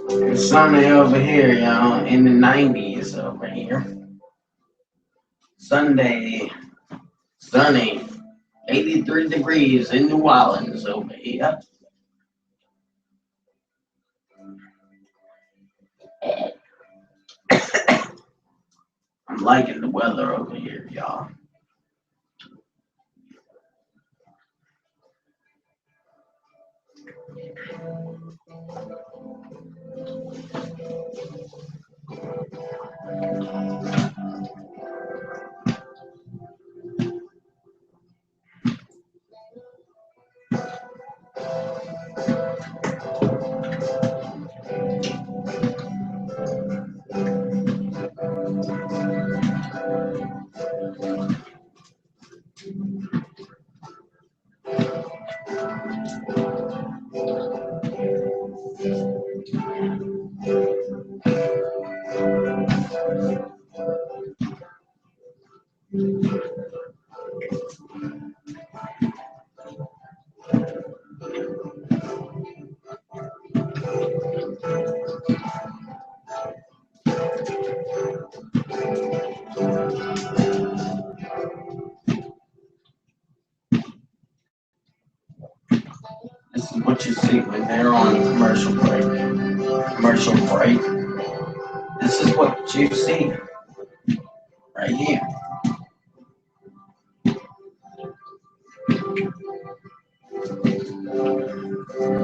It's sunny over here, y'all, in the 90s over here. Sunday, sunny, 83 degrees in New Orleans over here. I'm liking the weather over here, y'all. This is what you see when they're on commercial break. Commercial break. This is what you see right here.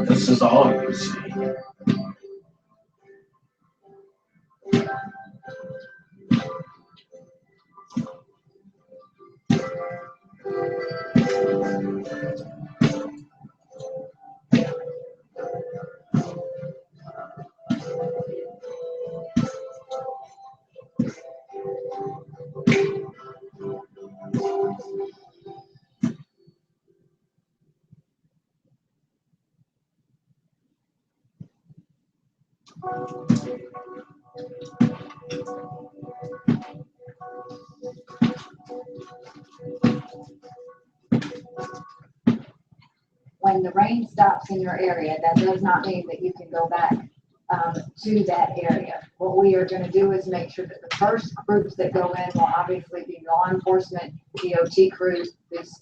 This is all you see. When the rain stops in your area, that does not mean that you can go back to that area. What we are going to do is make sure that the first groups that go in will obviously be law enforcement, DOT crews, those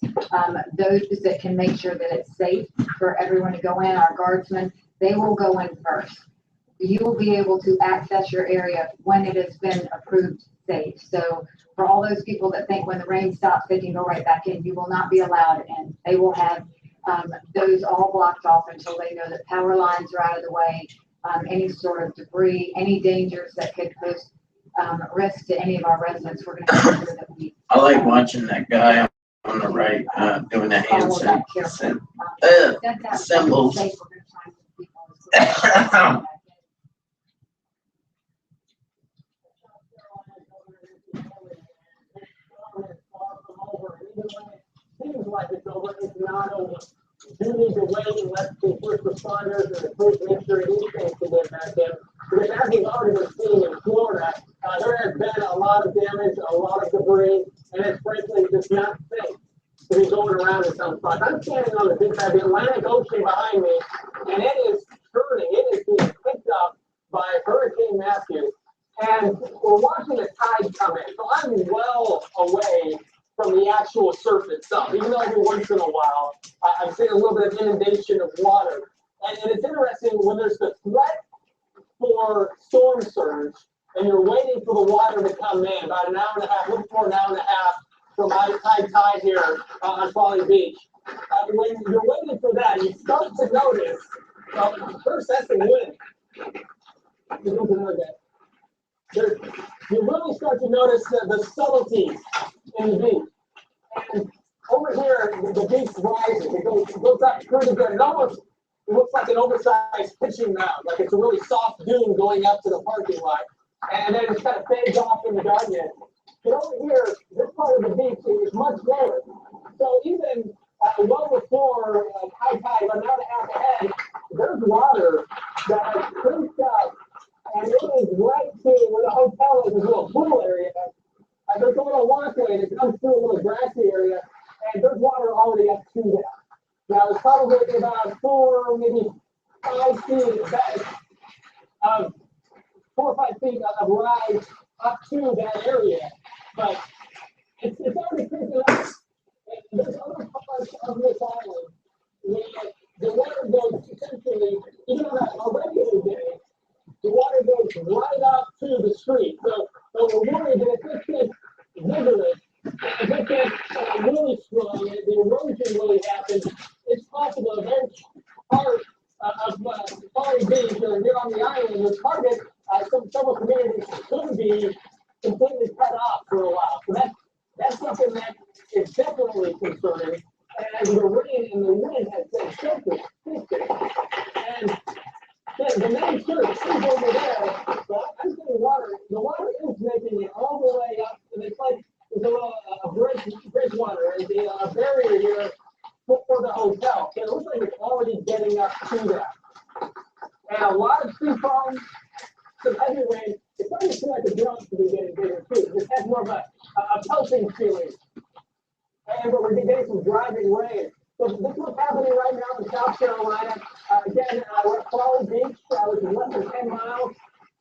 that can make sure that it's safe for everyone to go in, our guardsmen, they will go in first. You will be able to access your area when it has been approved safe. So for all those people that think when the rain stops, they can go right back in, you will not be allowed in. They will have those all blocked off until they know that power lines are out of the way, any sort of debris, any dangers that could pose risk to any of our residents. We're gonna make sure that we. I like watching that guy on the right, doing the handshake. Symbols. Seems like it's over, it's not over. You need to wait and let the first responders and the police make sure anything can get back in. Because as we've already been seeing in Florida, there has been a lot of damage, a lot of debris, and it's frankly just not safe to be going around in some spots. I'm standing on the big side of the Atlantic Ocean behind me, and it is turning, it is being picked up by Hurricane Matthew. And we're watching the tide come in, so I'm well away from the actual surf itself, even though every once in a while I'm seeing a little bit of inundation of water. And it's interesting when there's the threat for storm surge and you're waiting for the water to come in, about an hour and a half, look for an hour and a half from high tide here on Folly Beach. When you're waiting for that, you start to notice, first that's the wind. You really start to notice the subtleties in the beach. And over here, the beach rises. It goes up pretty good. It looks like an oversized pitching mound, like it's a really soft dune going up to the parking lot. And then it kind of fades off in the darkness. But over here, this part of the beach is much lower. So even well before high tide, an hour and a half ahead, there's water that has creeped up. And it is right to where the hotel is, a little pool area. There's a little walkway that comes through a little grassy area, and there's water already up to that. Now, there's probably about 4, maybe 5 feet of 4 or 5 feet of rise up to that area, but it's already creeping up. And there's other parts of this island where the water goes essentially, even on a regular day, the water goes right up to the street. So we're worried that if this gets vigorous, if it gets really strong, and the erosion really happens, it's possible that there's part of Folly Beach or here on the island, there's part of it, several communities could be completely cut off for a while. So that's something that is definitely concerning. And the rain and the wind has been so persistent. And the main church is over there, but I'm seeing water. The water is making it all the way up, and it's like there's a little bridgewater, a barrier here for the hotel. And it looks like it's already getting up to that. And a lot of tree foam, some heavy rain. It's starting to feel like the drops to be getting bigger too. This has more of a pelting feeling. And but we're getting some driving rain. So this is what's happening right now in South Carolina. Again, we're at Folly Beach, which is less than 10 miles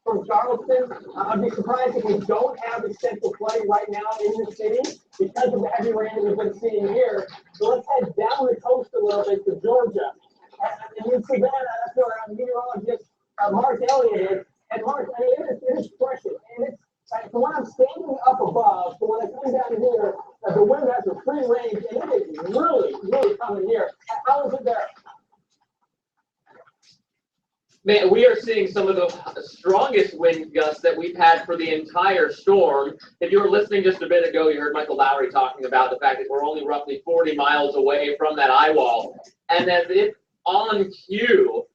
from Charleston. I'd be surprised if we don't have extensive flooding right now in the city because of the heavy rain that we've been seeing here. So let's head down the coast a little bit to Georgia. And in Savannah, that's where our meteorologist Mark Elliott is. And Mark, I mean, it is precious. And it's so when I'm standing up above, so when I come down here, the wind has a free range, and it is really, really coming here. How is it there? Man, we are seeing some of the strongest wind gusts that we've had for the entire storm. If you were listening just a bit ago, you heard Michael Lowry talking about the fact that we're only roughly 40 miles away from that eye wall. And as if on cue,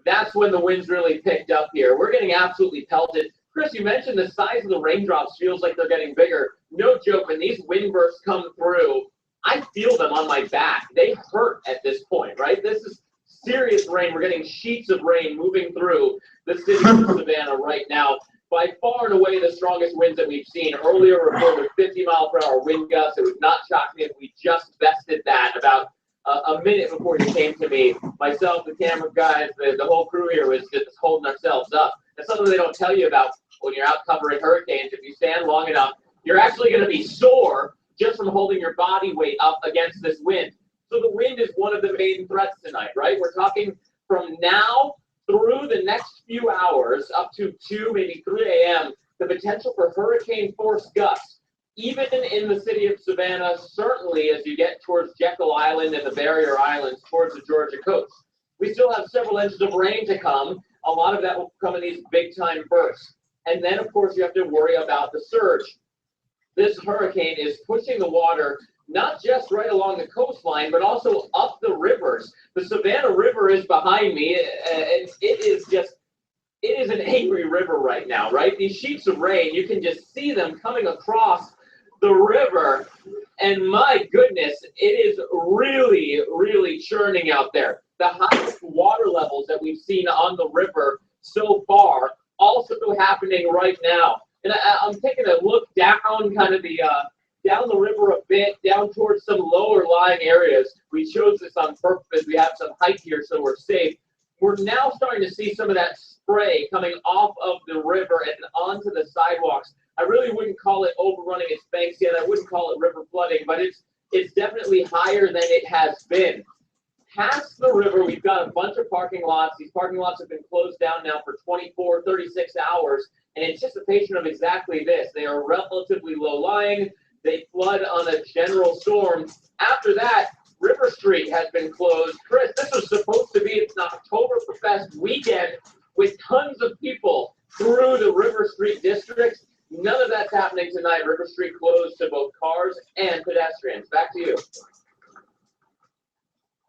that's when the winds really picked up here. We're getting absolutely pelted. Chris, you mentioned the size of the raindrops feels like they're getting bigger. No joke, when these wind bursts come through, I feel them on my back. They hurt at this point, right? This is serious rain. We're getting sheets of rain moving through the city of Savannah right now. By far and away the strongest winds that we've seen. Earlier reported 50-mile-per-hour wind gusts. It would not shock me if we just bested that about a minute before you came to me. Myself, the camera guys, the whole crew here was just holding ourselves up. That's something they don't tell you about when you're out covering hurricanes. If you stand long enough, you're actually going to be sore just from holding your body weight up against this wind. So the wind is one of the main threats tonight, right? We're talking from now through the next few hours up to 2, maybe 3 a.m., the potential for hurricane force gusts even in the city of Savannah, certainly as you get towards Jekyll Island and the Barrier Islands towards the Georgia coast. We still have several inches of rain to come. A lot of that will come in these big time bursts. And then, of course, you have to worry about the surge. This hurricane is pushing the water not just right along the coastline, but also up the rivers. The Savannah River is behind me, and it is an angry river right now, right? These sheets of rain, you can just see them coming across the river, and my goodness, it is really, really churning out there. The highest water levels that we've seen on the river so far also happening right now. And I'm taking a look down kind of down the river a bit, down towards some lower lying areas. We chose this on purpose. We have some height here, so we're safe. We're now starting to see some of that spray coming off of the river and onto the sidewalks. I really wouldn't call it overrunning its banks yet. I wouldn't call it river flooding, but it's definitely higher than it has been. Past the river, we've got a bunch of parking lots. These parking lots have been closed down now for 24, 36 hours in anticipation of exactly this. They are relatively low-lying. They flood on a general storm. After that, River Street has been closed. Chris, this was supposed to be an Oktoberfest weekend with tons of people through the River Street district. None of that's happening tonight. River Street closed to both cars and pedestrians. Back to you.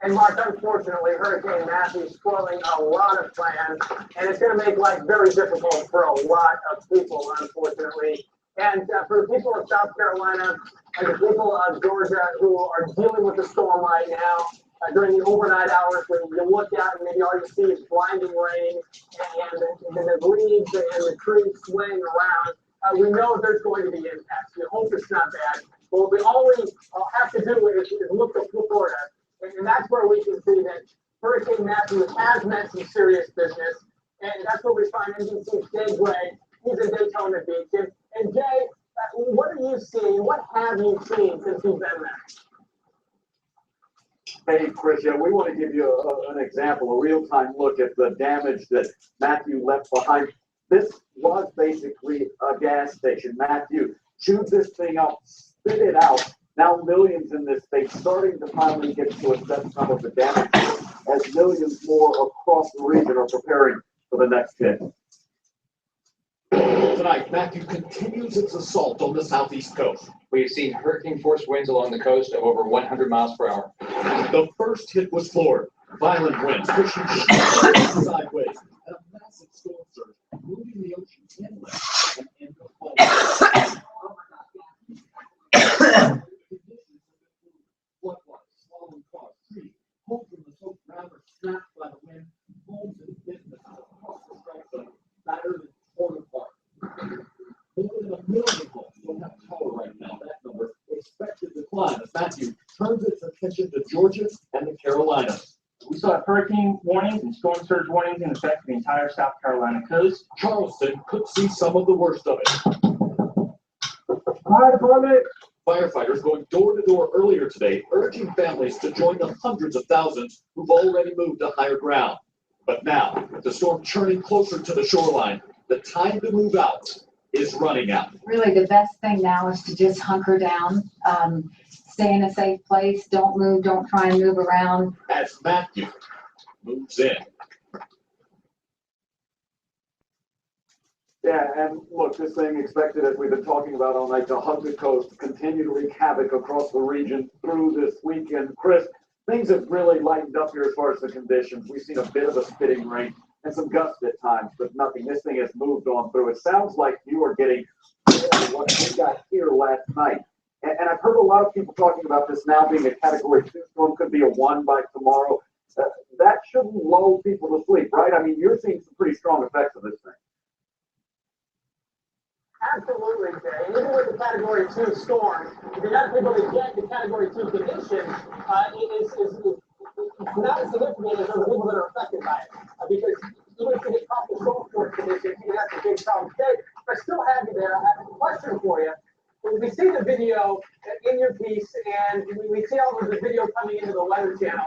And Mark, unfortunately, Hurricane Matthew is spoiling a lot of plans, and it's going to make life very difficult for a lot of people, unfortunately. And for the people of South Carolina and the people of Georgia who are dealing with the storm right now, during the overnight hours when you look out and maybe all you see is blinding rain and the leaves and the trees swaying around, we know there's going to be impacts. We hope it's not bad. But what we always have to do is look to Florida. And that's where we can see that Hurricane Matthew has meant some serious business. And that's where we find NBC's Jay Gray. He's in Daytona Beach. And Jay, what are you seeing? What have you seen since you've been there? Hey, Chris, yeah, we want to give you an example, a real-time look at the damage that Matthew left behind. This was basically a gas station. Matthew chewed this thing up, spit it out. Now millions in this state starting to finally get to assess some of the damage as millions more across the region are preparing for the next hit. Tonight, Matthew continues its assault on the southeast coast. We've seen hurricane-force winds along the coast of over 100 miles per hour. The first hit was Florida. Violent winds pushing sideways and a massive storm surge moving the ocean inland and into the floodwaters, swallowing cars, trees, homes in the soaked ground are snapped by the wind, homes and businesses across the strike zone battered and torn apart. More than 1 million homes don't have power right now. That number expected to climb as Matthew turns its attention to Georgia and the Carolinas. We still have hurricane warnings and storm surge warnings in effect for the entire South Carolina coast. Charleston could see some of the worst of it. Fire department. Firefighters going door to door earlier today, urging families to join the hundreds of thousands who've already moved to higher ground. But now, with the storm churning closer to the shoreline, the time to move out is running out. Really, the best thing now is to just hunker down, stay in a safe place, don't move, don't try and move around. As Matthew moves in. Yeah, and look, this thing expected, as we've been talking about all night, to hug the coast, continue to wreak havoc across the region through this weekend. Chris, things have really lightened up here as far as the conditions. We've seen a bit of a spitting rain and some gusts at times, but nothing. This thing has moved on through. It sounds like you are getting what we got here last night. And I've heard a lot of people talking about this now being a Category 2 storm, could be a 1 by tomorrow. That shouldn't lull people to sleep, right? I mean, you're seeing some pretty strong effects of this thing. Absolutely, Jay. And even with the Category 2 storm, the amount of people that get the Category 2 condition is not as significant as those people that are affected by it. Because even if you get off the storm force condition, you have a big problem. Jay, I still have you there. I have a question for you. We see the video in your piece, and we see all of the video coming into the Weather Channel.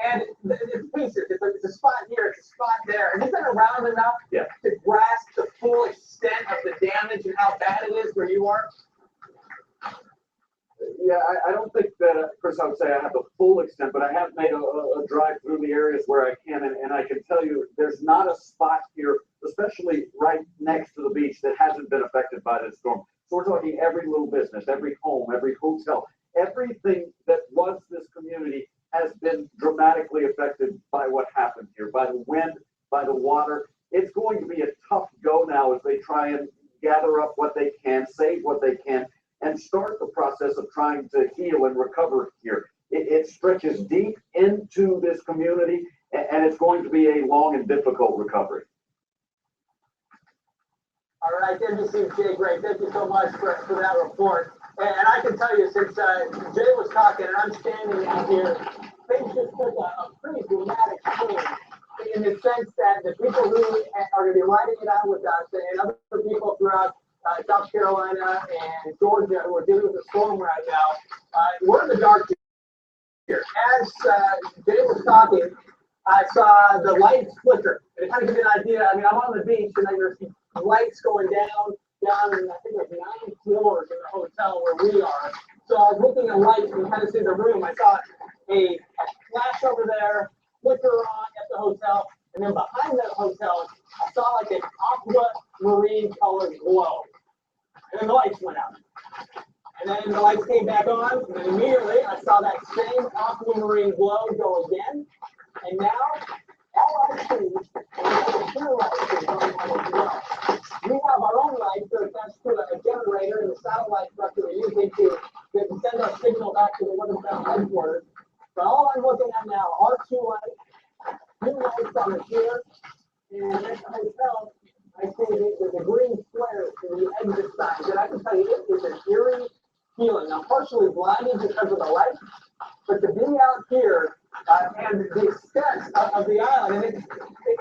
And it's pieces. It's a spot here, it's a spot there. Have you been around enough to grasp the full extent of the damage and how bad it is where you are? Yeah, I don't think that, Chris, I would say I have the full extent, but I have made a drive through the areas where I can, and I can tell you there's not a spot here, especially right next to the beach, that hasn't been affected by this storm. So we're talking every little business, every home, every hotel, everything that was this community has been dramatically affected by what happened here, by the wind, by the water. It's going to be a tough go now as they try and gather up what they can, save what they can, and start the process of trying to heal and recover here. It stretches deep into this community, and it's going to be a long and difficult recovery. All right, NBC Jay Gray, thank you so much for that report. And I can tell you, since Jay was talking and I'm standing out here, things just took a pretty dramatic change in the sense that the people who are going to be riding it out with us and other people throughout South Carolina and Georgia who are dealing with the storm right now, we're in the dark here. As Jay was talking, I saw the lights flicker. And to kind of give you an idea, I mean, I'm on the beach and there's lights going down, I think there's 9 floors in the hotel where we are. So I was looking at lights and kind of see the room. I saw a flash over there, flicker on at the hotel, and then behind the hotel, I saw like an aquamarine colored glow. And then the lights went out. And then the lights came back on, and then immediately I saw that same aquamarine glow go again. And now, all I see is the clear lights going on as well. We have our own lights that are attached to a generator and the satellite structure we're using to send our signal back to the Weathertown headquarters. But all I'm looking at now are 2 lights, new lights on the pier, and at the hotel, I see the green flares to the exit signs. And I can tell you, it is an eerie feeling. I'm partially blinded because of the light, but to be out here and the extent of the island, and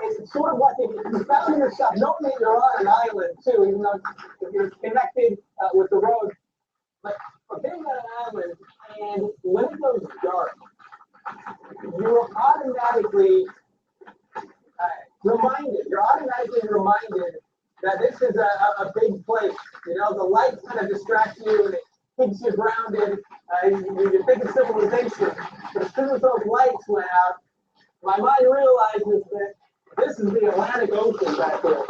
it's sort of like if you found yourself, knowing that you're on an island too, even though you're connected with the road, but being on an island, and when it goes dark, you're automatically reminded that this is a big place. You know, the lights kind of distract you and it keeps you grounded. You think of civilization, but as soon as those lights went out, my mind realizes that this is the Atlantic Ocean back there.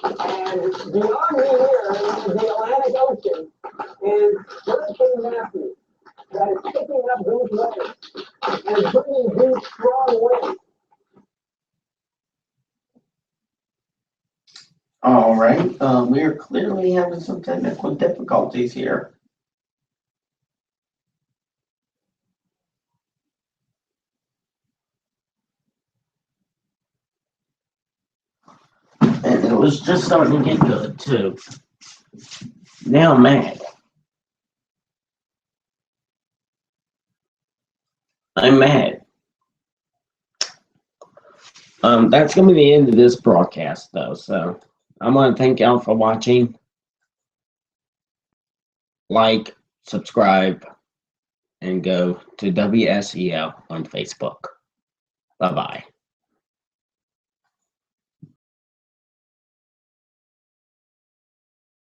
And beyond me here, the Atlantic Ocean, is Hurricane Matthew that is picking up these waves and is bringing these strong winds. All right, we are clearly having some technical difficulties here. And it was just starting to get good too. Now I'm mad. I'm mad. That's gonna be the end of this broadcast though, so I want to thank y'all for watching. Like, subscribe, and go to WSEL on Facebook. Bye-bye.